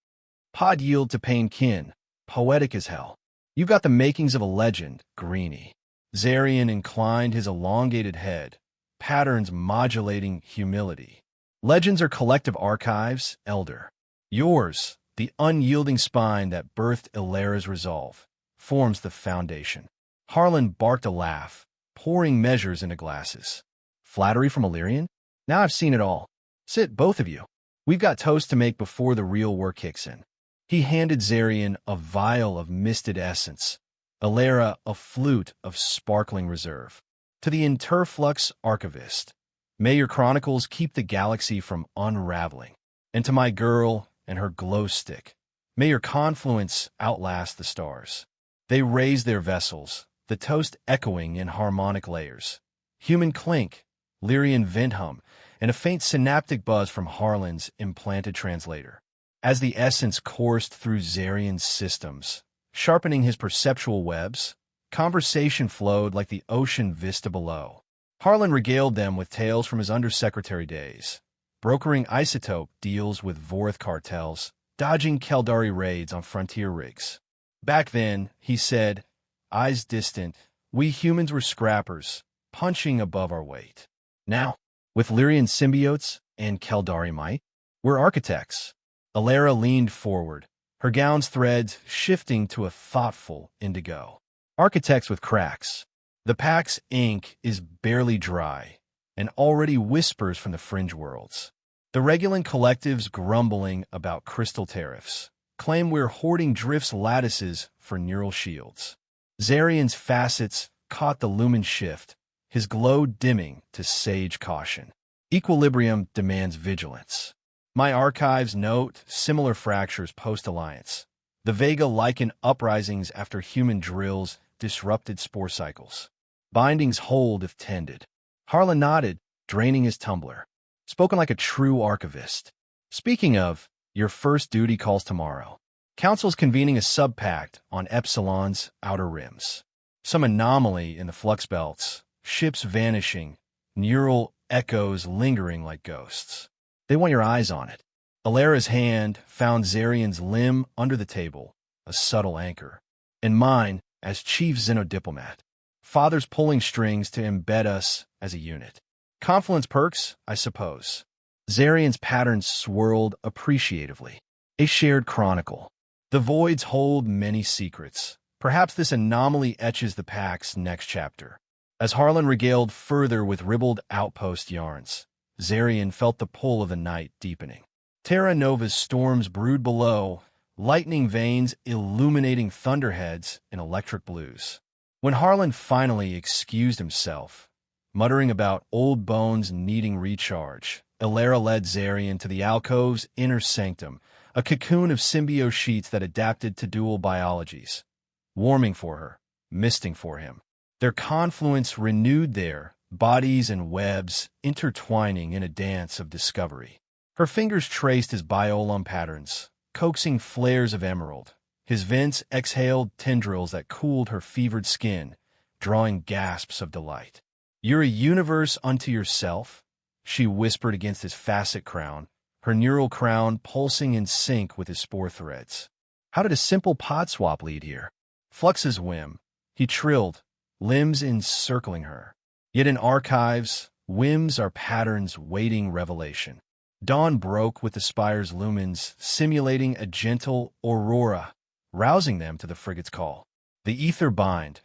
Pod yield to pain kin, poetic as hell. You've got the makings of a legend, Greenie. Zarian inclined his elongated head, patterns modulating humility. Legends are collective archives, elder. Yours, the unyielding spine that birthed Ilera's resolve, forms the foundation. Harlan barked a laugh, pouring measures into glasses. Flattery from a Lirian? Now I've seen it all. Sit, both of you. We've got toast to make before the real work kicks in. He handed Zarian a vial of misted essence, Ilera a flute of sparkling reserve. To the Interflux archivist, may your chronicles keep the galaxy from unraveling. And to my girl and her glow stick, may your confluence outlast the stars. They raised their vessels, the toast echoing in harmonic layers. Human clink, Lirian vent hum, and a faint synaptic buzz from Harlan's implanted translator. As the essence coursed through Zarian's systems, sharpening his perceptual webs, conversation flowed like the ocean vista below. Harlan regaled them with tales from his undersecretary days, brokering isotope deals with Vorith cartels, dodging Keldari raids on frontier rigs. Back then, he said, eyes distant, we humans were scrappers, punching above our weight. Now, with Lirian symbiotes and Keldari might, we're architects. Ilera leaned forward, her gown's threads shifting to a thoughtful indigo. Architects with cracks. The pact's ink is barely dry, and already whispers from the fringe worlds. The Regulan collectives grumbling about crystal tariffs, claim we're hoarding Drift's lattices for neural shields. Zarian's facets caught the lumen shift, his glow dimming to sage caution. Equilibrium demands vigilance. My archives note similar fractures post-alliance. The Vega lichen uprisings after human drills disrupted spore cycles. Bindings hold if tended. Harlan nodded, draining his tumbler. Spoken like a true archivist. Speaking of, your first duty calls tomorrow. Council's convening a sub-pact on Epsilon's outer rims. Some anomaly in the flux belts, ships vanishing, neural echoes lingering like ghosts. They want your eyes on it. Ilera's hand found Zarian's limb under the table, a subtle anchor. And mine, as chief xenodiplomat. Father's pulling strings to embed us as a unit. Confluence perks, I suppose. Zarian's patterns swirled appreciatively. A shared chronicle. The voids hold many secrets. Perhaps this anomaly etches the pact's next chapter. As Harlan regaled further with ribbled outpost yarns, Zarian felt the pull of the night deepening. Terra Nova's storms brewed below, lightning veins illuminating thunderheads in electric blues. When Harlan finally excused himself, muttering about old bones needing recharge, Ilera led Zarian to the alcove's inner sanctum, a cocoon of symbio sheets that adapted to dual biologies. Warming for her, misting for him. Their confluence renewed there, bodies and webs intertwining in a dance of discovery. Her fingers traced his biolum patterns, coaxing flares of emerald. His vents exhaled tendrils that cooled her fevered skin, drawing gasps of delight. "You're a universe unto yourself," she whispered against his facet crown, her neural crown pulsing in sync with his spore threads. "How did a simple pod swap lead here?" Flux's whim, he trilled, limbs encircling her. Yet in archives, whims are patterns waiting revelation. Dawn broke with the spire's lumens, simulating a gentle aurora, rousing them to the frigate's call. The ether bind,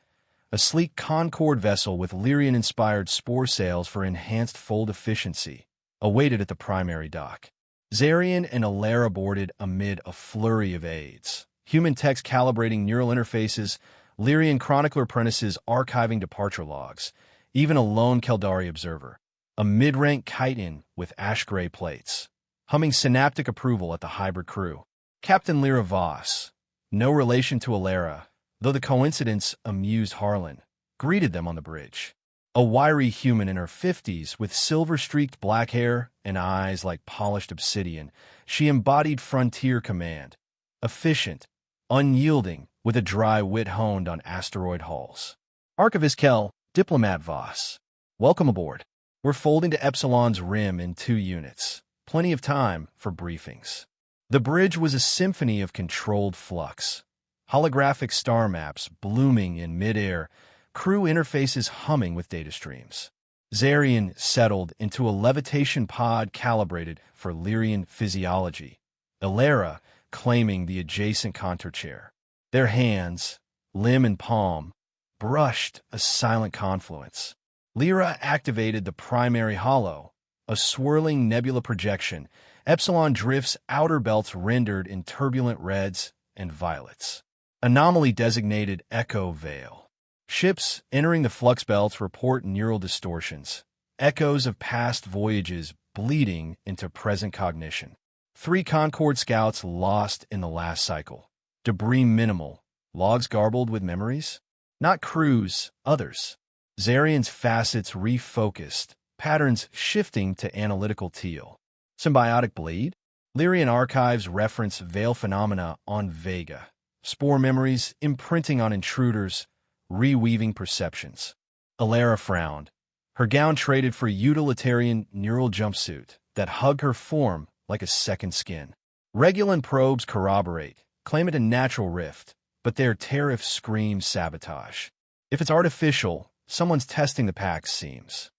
a sleek Concord vessel with Lirian-inspired spore sails for enhanced fold efficiency, awaited at the primary dock. Zarian and Alara boarded amid a flurry of aides. Human techs calibrating neural interfaces, Lirian chronicler apprentices archiving departure logs, even a lone Keldari observer, a mid-rank chitin with ash-gray plates, humming synaptic approval at the hybrid crew. Captain Harlan Voss, no relation to Alara, though the coincidence amused Harlan, greeted them on the bridge. A wiry human in her 50s with silver-streaked black hair and eyes like polished obsidian, she embodied frontier command, efficient, unyielding, with a dry wit honed on asteroid hulls. "Archivist Kell, Diplomat Voss. Welcome aboard. We're folding to Epsilon's rim in 2 units. Plenty of time for briefings." The bridge was a symphony of controlled flux. Holographic star maps blooming in midair, crew interfaces humming with data streams. Zarian settled into a levitation pod calibrated for Lirian physiology, Alara claiming the adjacent contour chair. Their hands, limb and palm, brushed a silent confluence. Lyra activated the primary hollow, a swirling nebula projection, Epsilon Drift's outer belts rendered in turbulent reds and violets. Anomaly designated Echo Veil. Ships entering the flux belts report neural distortions, echoes of past voyages bleeding into present cognition. 3 Concord scouts lost in the last cycle. Debris minimal, logs garbled with memories? Not crews, others. Zarian's facets refocused, patterns shifting to analytical teal. Symbiotic bleed? Lirian archives reference veil phenomena on Vega. Spore memories imprinting on intruders, reweaving perceptions. Alara frowned, her gown traded for a utilitarian neural jumpsuit that hugged her form like a second skin. Regulan probes corroborate, claim it a natural rift, but their tariff screams sabotage. If it's artificial, someone's testing the pact seems.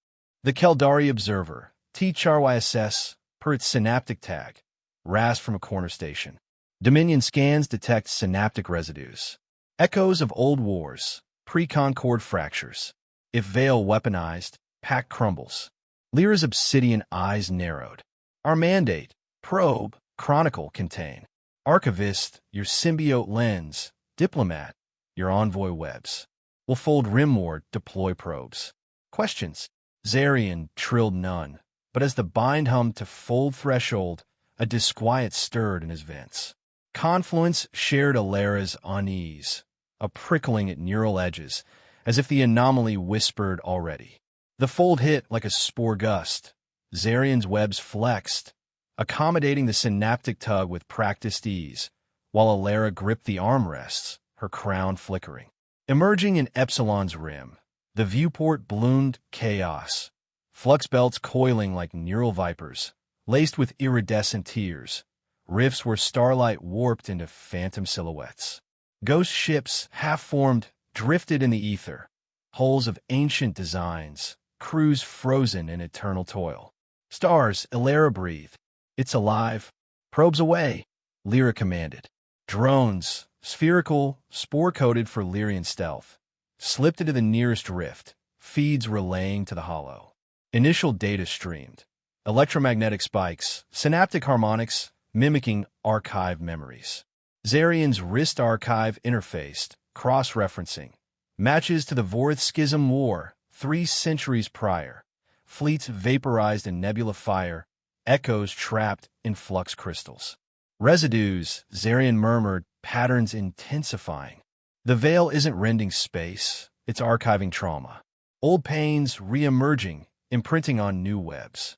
The Keldari observer, THRYSS, per its synaptic tag, rasped from a corner station. Dominion scans detect synaptic residues. Echoes of old wars, pre-Concord fractures. If Veil weaponized, pact crumbles. Lyra's obsidian eyes narrowed. Our mandate, probe, chronicle, contain. Archivist, your symbiote lens. Diplomat, your envoy webs. We'll fold rimward, deploy probes. Questions? Zarian trilled none, but as the bind hummed to fold threshold, a disquiet stirred in his vents. Confluence shared Alara's unease, a prickling at neural edges, as if the anomaly whispered already. The fold hit like a spore gust. Zarian's webs flexed, accommodating the synaptic tug with practiced ease, while Alara gripped the armrests, her crown flickering. Emerging in Epsilon's rim, the viewport bloomed chaos, flux belts coiling like neural vipers, laced with iridescent tears, rifts where starlight warped into phantom silhouettes. Ghost ships, half-formed, drifted in the ether, hulls of ancient designs, crews frozen in eternal toil. Stars, Alara breathed. It's alive. Probes away, Lyra commanded. Drones, spherical, spore-coated for Lirian stealth, slipped into the nearest rift, feeds relaying to the hollow. Initial data streamed. Electromagnetic spikes, synaptic harmonics, mimicking archive memories. Zarian's wrist archive interfaced, cross-referencing. Matches to the Vorith Schism War, 3 centuries prior. Fleets vaporized in nebula fire, echoes trapped in flux crystals. Residues, Zarian murmured, patterns intensifying. The veil isn't rending space, it's archiving trauma. Old pains re-emerging, imprinting on new webs.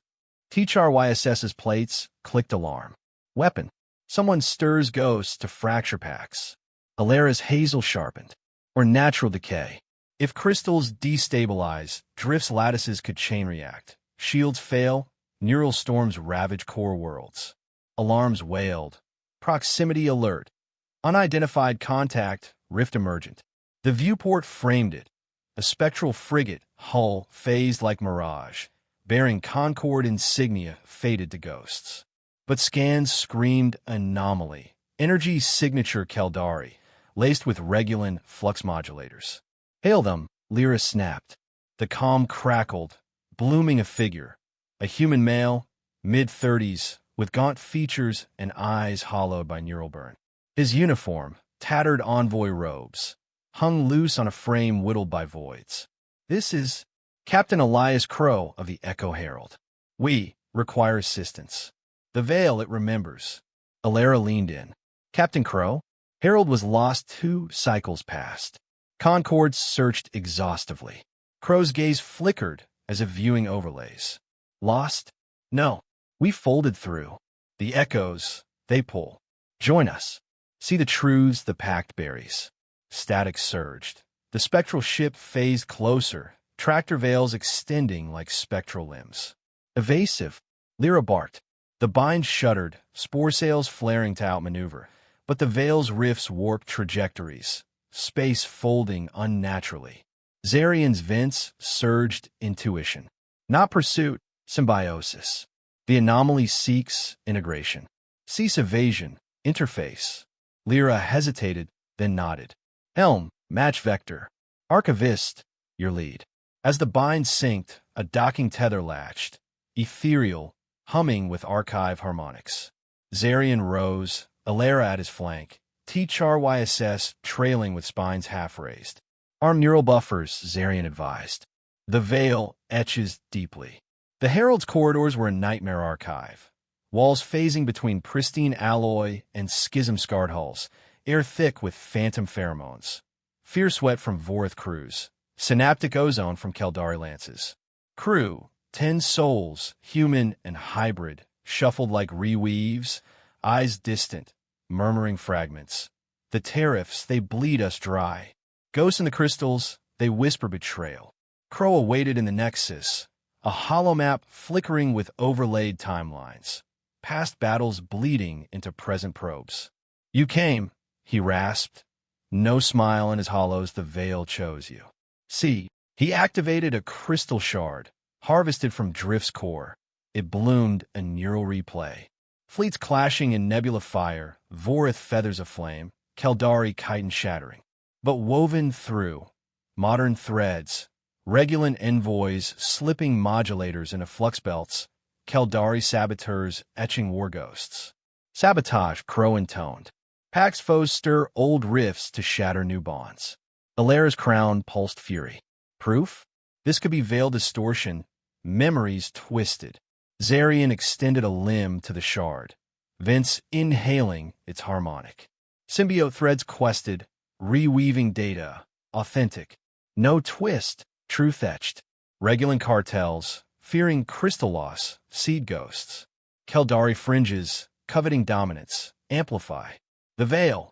THRYSS's plates clicked alarm. Weapon. Someone stirs ghosts to fracture packs. Alera's hazel sharpened. Or natural decay. If crystals destabilize, Drift's lattices could chain react. Shields fail, neural storms ravage core worlds. Alarms wailed. Proximity alert. Unidentified contact, rift emergent. The viewport framed it. A spectral frigate, hull phased like mirage, bearing Concord insignia faded to ghosts. But scans screamed anomaly. Energy signature Keldari, laced with Regulan flux modulators. Hail them, Lyra snapped. The comm crackled, blooming a figure. A human male, mid-30s, with gaunt features and eyes hollowed by neural burn. His uniform, tattered envoy robes, hung loose on a frame whittled by voids. This is Captain Elias Crow of the Echo Herald. We require assistance. The veil it remembers. Alera leaned in. Captain Crow? Herald was lost 2 cycles past. Concords searched exhaustively. Crow's gaze flickered as if viewing overlays. Lost? No. We folded through. The echoes, they pull. Join us. See the truths the pact buries. Static surged. The spectral ship phased closer, tractor veils extending like spectral limbs. Evasive. Lyra barked. The bind shuddered, spore sails flaring to outmaneuver. But the veil's rifts warped trajectories, space folding unnaturally. Zarian's vents surged intuition. Not pursuit, symbiosis. The anomaly seeks integration. Cease evasion, interface. Lyra hesitated, then nodded. Helm, match vector. Archivist, your lead. As the bind synced, a docking tether latched. Ethereal, humming with archive harmonics. Zarian rose, Alera at his flank. THRYSS trailing with spines half-raised. Arm neural buffers, Zarian advised. The veil etches deeply. The Herald's corridors were a nightmare archive. Walls phasing between pristine alloy and schism-scarred hulls, air thick with phantom pheromones. Fierce sweat from Vorith crews, synaptic ozone from Keldari lances. Crew, 10 souls, human and hybrid, shuffled like reweaves, eyes distant, murmuring fragments. The tariffs, they bleed us dry. Ghosts in the crystals, they whisper betrayal. Crow awaited in the Nexus, a hollow map flickering with overlaid timelines. Past battles bleeding into present probes. You came, he rasped. No smile in his hollows, the veil chose you. See, he activated a crystal shard, harvested from Drift's core. It bloomed a neural replay. Fleets clashing in nebula fire, Vorith feathers aflame, Keldari chitin shattering. But woven through, modern threads, Regulan envoys slipping modulators into flux belts, Keldari saboteurs etching war ghosts. Sabotage, Crow intoned. Pact's foes stir old rifts to shatter new bonds. Alera's crown pulsed fury. Proof? This could be veiled distortion, memories twisted. Zarian extended a limb to the shard, Vince inhaling its harmonic. Symbiote threads quested, reweaving data, authentic. No twist, truth etched. Regulan cartels, fearing crystal loss, seed ghosts. Keldari fringes, coveting dominance, amplify. The veil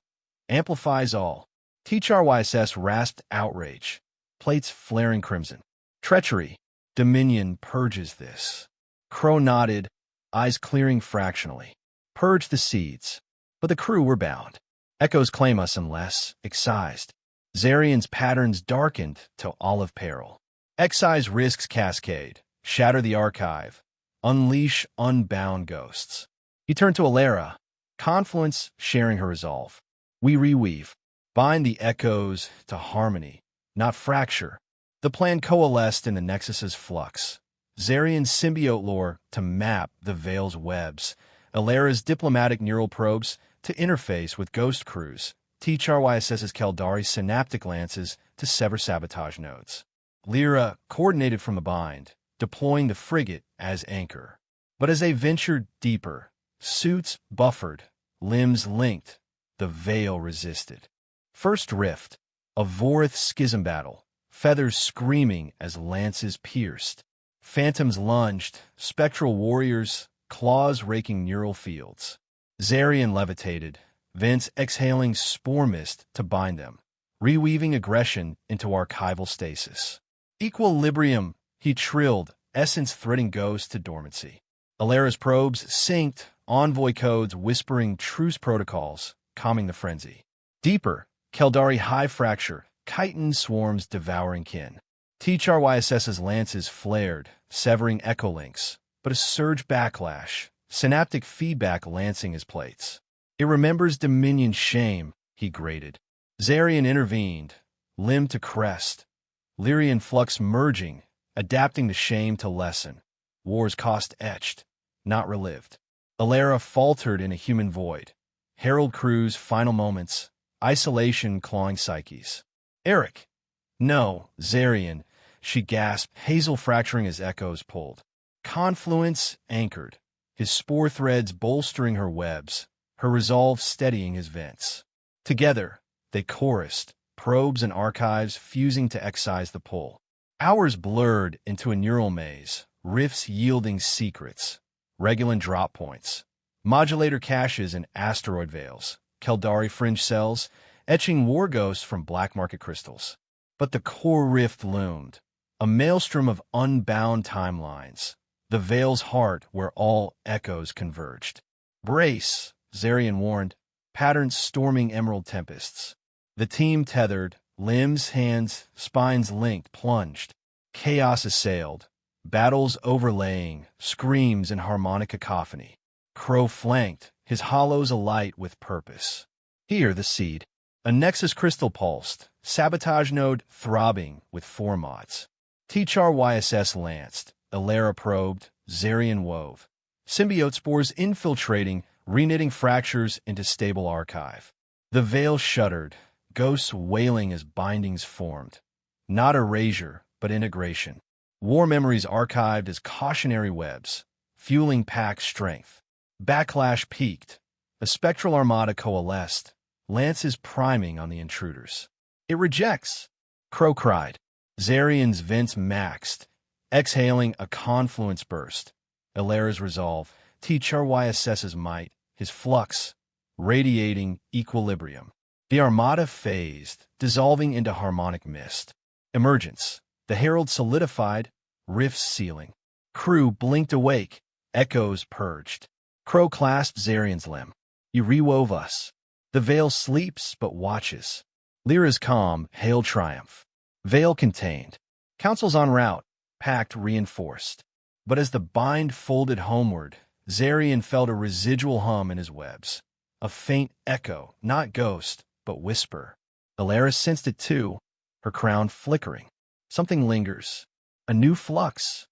amplifies all. THRYSS rasped outrage, plates flaring crimson. Treachery, Dominion purges this. Crow nodded, eyes clearing fractionally. Purge the seeds. But the crew were bound. Echoes claim us unless excised. Zarian's patterns darkened to olive peril. Excise risks cascade, shatter the archive, unleash unbound ghosts. He turned to Alera, confluence sharing her resolve. We reweave, bind the echoes to harmony, not fracture. The plan coalesced in the Nexus's flux. Zarian's symbiote lore to map the veil's webs, Alera's diplomatic neural probes to interface with ghost crews, THRYSS's Keldari synaptic lances to sever sabotage nodes. Lyra coordinated from the bind, deploying the frigate as anchor. But as they ventured deeper, suits buffered, limbs linked, the veil resisted. First rift, a Vorith schism battle, feathers screaming as lances pierced. Phantoms lunged, spectral warriors, claws raking neural fields. Zarian levitated, vents exhaling spore mist to bind them, reweaving aggression into archival stasis. Equilibrium, he trilled, essence threading ghosts to dormancy. Alera's probes synced, envoy codes whispering truce protocols, calming the frenzy. Deeper, Keldari high fracture, chitin swarms devouring kin. THRYSS's lances flared, severing echo links, but a surge backlash, synaptic feedback lancing his plates. It remembers Dominion's shame, he grated. Zarian intervened, limb to crest. Lirian flux merging, adapting the shame to lesson. War's cost etched, not relived. Alera faltered in a human void. Herald Crew's final moments, isolation clawing psyches. Eric! No, Zarian, she gasped, hazel fracturing as echoes pulled. Confluence anchored, his spore threads bolstering her webs, her resolve steadying his vents. Together, they chorused, probes and archives fusing to excise the pull. Hours blurred into a neural maze, rifts yielding secrets, Regulan drop points, modulator caches and asteroid veils, Keldari fringe cells, etching war ghosts from black market crystals. But the core rift loomed, a maelstrom of unbound timelines, the veil's heart where all echoes converged. Brace, Zarian warned, patterns storming emerald tempests. The team tethered, limbs, hands, spines linked, plunged. Chaos assailed, battles overlaying, screams in harmonic cacophony. Crow flanked, his hollows alight with purpose. Here the seed. A nexus crystal pulsed, sabotage node throbbing with formods. THRYSS lanced, Alera probed, Zarian wove. Symbiote spores infiltrating, reknitting fractures into stable archive. The veil shuddered, ghosts wailing as bindings formed. Not erasure, but integration. War memories archived as cautionary webs, fueling pact strength. Backlash peaked. A spectral armada coalesced, lances priming on the intruders. It rejects, Crow cried. Zarian's vents maxed, exhaling a confluence burst. Alera's resolve, THRYSS's might, his flux, radiating equilibrium. The armada phased, dissolving into harmonic mist. Emergence. The herald solidified, rifts sealing. Crew blinked awake, echoes purged. Crow clasped Zarian's limb. You rewove us. The veil sleeps but watches. Lyra's calm hailed triumph. Veil contained. Councils en route, pact reinforced. But as the bind folded homeward, Zarian felt a residual hum in his webs. A faint echo, not ghost, but whisper. Alera sensed it too, her crown flickering. Something lingers. A new flux.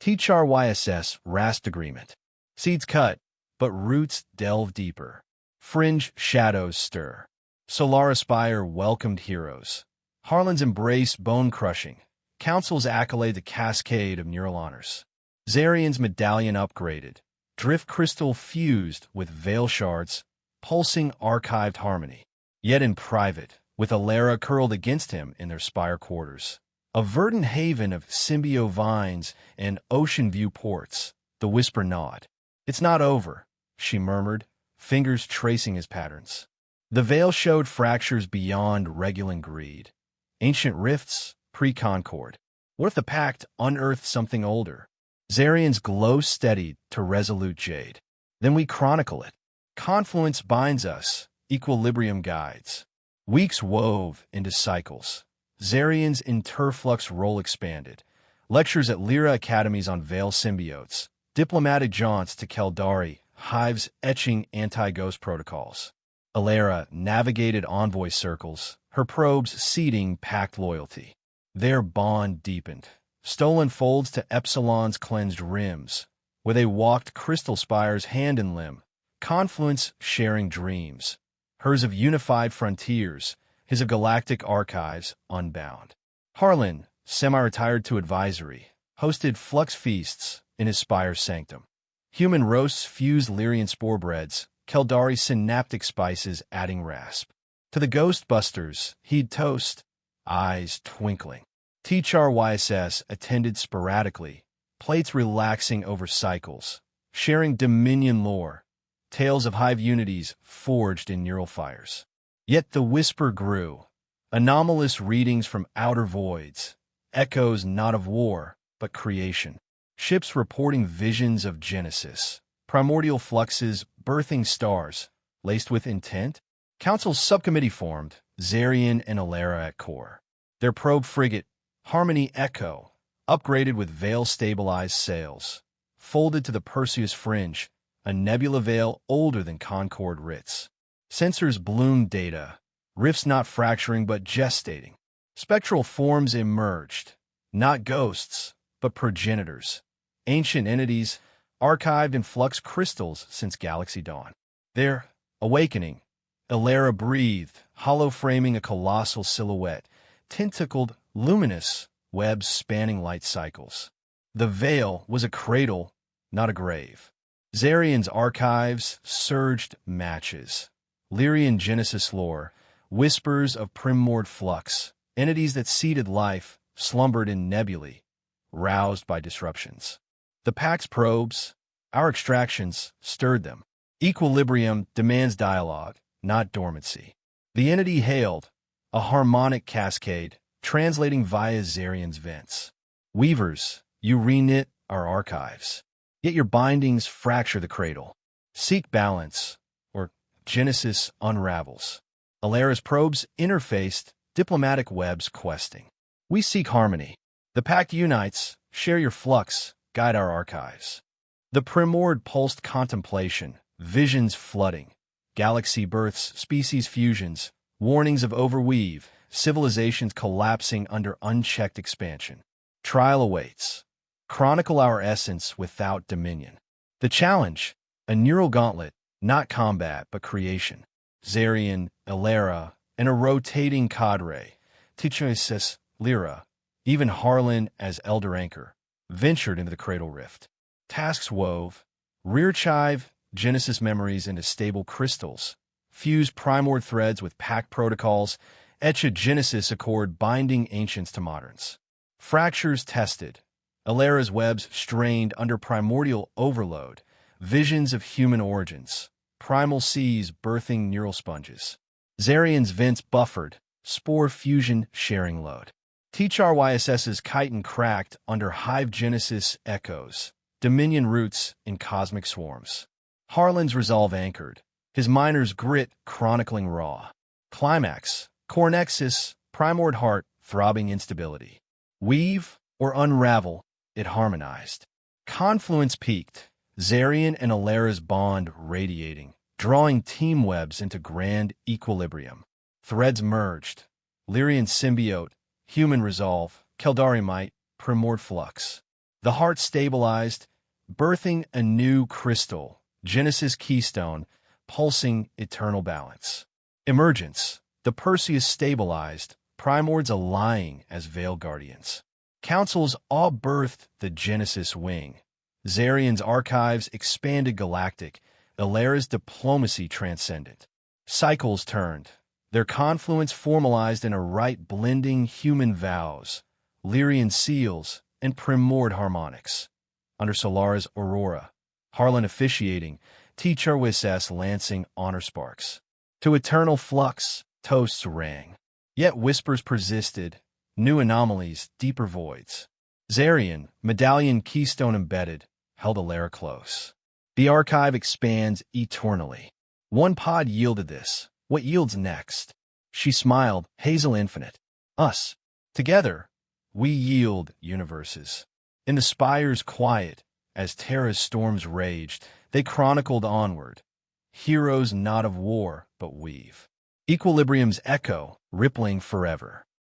THRYSS rasped agreement. Seeds cut, but roots delve deeper. Fringe shadows stir. Solar Aspire welcomed heroes. Harlan's embrace bone-crushing. Council's accolade the cascade of neural honors. Zarian's medallion upgraded. Drift crystal fused with veil shards, pulsing archived harmony. Yet in private, with Alera curled against him in their spire quarters. A verdant haven of symbio vines and ocean view ports, the whisper gnawed. It's not over, she murmured, fingers tracing his patterns. The veil showed fractures beyond Regulan greed. Ancient rifts, pre-concord. What if the pact unearthed something older? Zarian's glow steadied to resolute jade. Then we chronicle it. Confluence binds us, equilibrium guides. Weeks wove into cycles. Zarian's interflux role expanded. Lectures at Lyra academies on veil symbiotes. Diplomatic jaunts to Keldari, hives etching anti-ghost protocols. Alera navigated envoy circles, her probes seeding pact loyalty. Their bond deepened. Stolen folds to Epsilon's cleansed rims, where they walked crystal spires hand in limb. Confluence sharing dreams. Hers of unified frontiers, his of galactic archives unbound. Harlan, semi-retired to advisory, hosted flux feasts in his spire's sanctum. Human roasts fused Lirian spore breads, Keldari synaptic spices adding rasp. To the ghostbusters, he'd toast, eyes twinkling. THRYSS attended sporadically, plates relaxing over cycles, sharing Dominion lore, tales of hive unities forged in neural fires. Yet the whisper grew, anomalous readings from outer voids, echoes not of war, but creation. Ships reporting visions of Genesis, primordial fluxes, birthing stars, laced with intent. Council's subcommittee formed, Zarian and Ilara at core. Their probe frigate, Harmony Echo, upgraded with veil-stabilized sails, folded to the Perseus fringe, a nebula veil older than Concord Ritz. Sensors bloomed data, rifts not fracturing but gestating. Spectral forms emerged, not ghosts, but progenitors, ancient entities, archived in flux crystals since galaxy dawn. Their awakening, Ilara breathed, hollow framing a colossal silhouette, tentacled, luminous, webs spanning light cycles. The veil was a cradle, not a grave. Zarian's archives surged matches. Lirian Genesis lore, whispers of primord flux, entities that seeded life, slumbered in nebulae, roused by disruptions. The pact's probes, our extractions, stirred them. Equilibrium demands dialogue, not dormancy. The entity hailed, a harmonic cascade, translating via Zarian's vents. Weavers, you reknit our archives. Yet your bindings fracture the cradle. Seek balance, or Genesis unravels. Ilara's probes interfaced, diplomatic webs questing. We seek harmony. The pact unites, share your flux, guide our archives. The primord pulsed contemplation, visions flooding, galaxy births, species fusions, warnings of overweave, civilizations collapsing under unchecked expansion. Trial awaits. Chronicle our essence without dominion. The challenge, a neural gauntlet, not combat but creation. Zarian, Ilara, and a rotating cadre, Tichoisis, Lyra, even Harlan as elder anchor, ventured into the cradle rift. Tasks wove, rearchive Genesis memories into stable crystals, fuse primord threads with pact protocols, etch a Genesis accord binding ancients to moderns. Fractures tested, Ilara's webs strained under primordial overload, visions of human origins, primal seas birthing neural sponges. Zarian's vents buffered, spore fusion sharing load. THRYSS's chitin cracked under hive Genesis echoes, dominion roots in cosmic swarms. Harlan's resolve anchored, his miner's grit chronicling raw. Climax, Cornexus, primord heart, throbbing instability. Weave or unravel, it harmonized. Confluence peaked, Zarian and Ilara's bond radiating, drawing team webs into grand equilibrium. Threads merged, Lirian symbiote, human resolve, Keldari might, primord flux. The heart stabilized, birthing a new crystal, Genesis keystone, pulsing eternal balance. Emergence, the Perseus stabilized, primords allying as veil guardians. Councils all birthed the Genesis wing. Zarian's archives expanded galactic, Ilara's diplomacy transcendent. Cycles turned, their confluence formalized in a rite blending human vows, Lirian seals, and primord harmonics. Under Solara's aurora, Harlan officiating, THRYSS lancing honor sparks. To eternal flux, toasts rang. Yet whispers persisted, new anomalies, deeper voids. Zarian, medallion keystone embedded, held Ilara close. The archive expands eternally. One pod yielded this. What yields next? She smiled, hazel infinite. Us. Together, we yield universes. In the spire's quiet, as Terra's storms raged, they chronicled onward. Heroes not of war, but weave. Equilibrium's echo, rippling forever.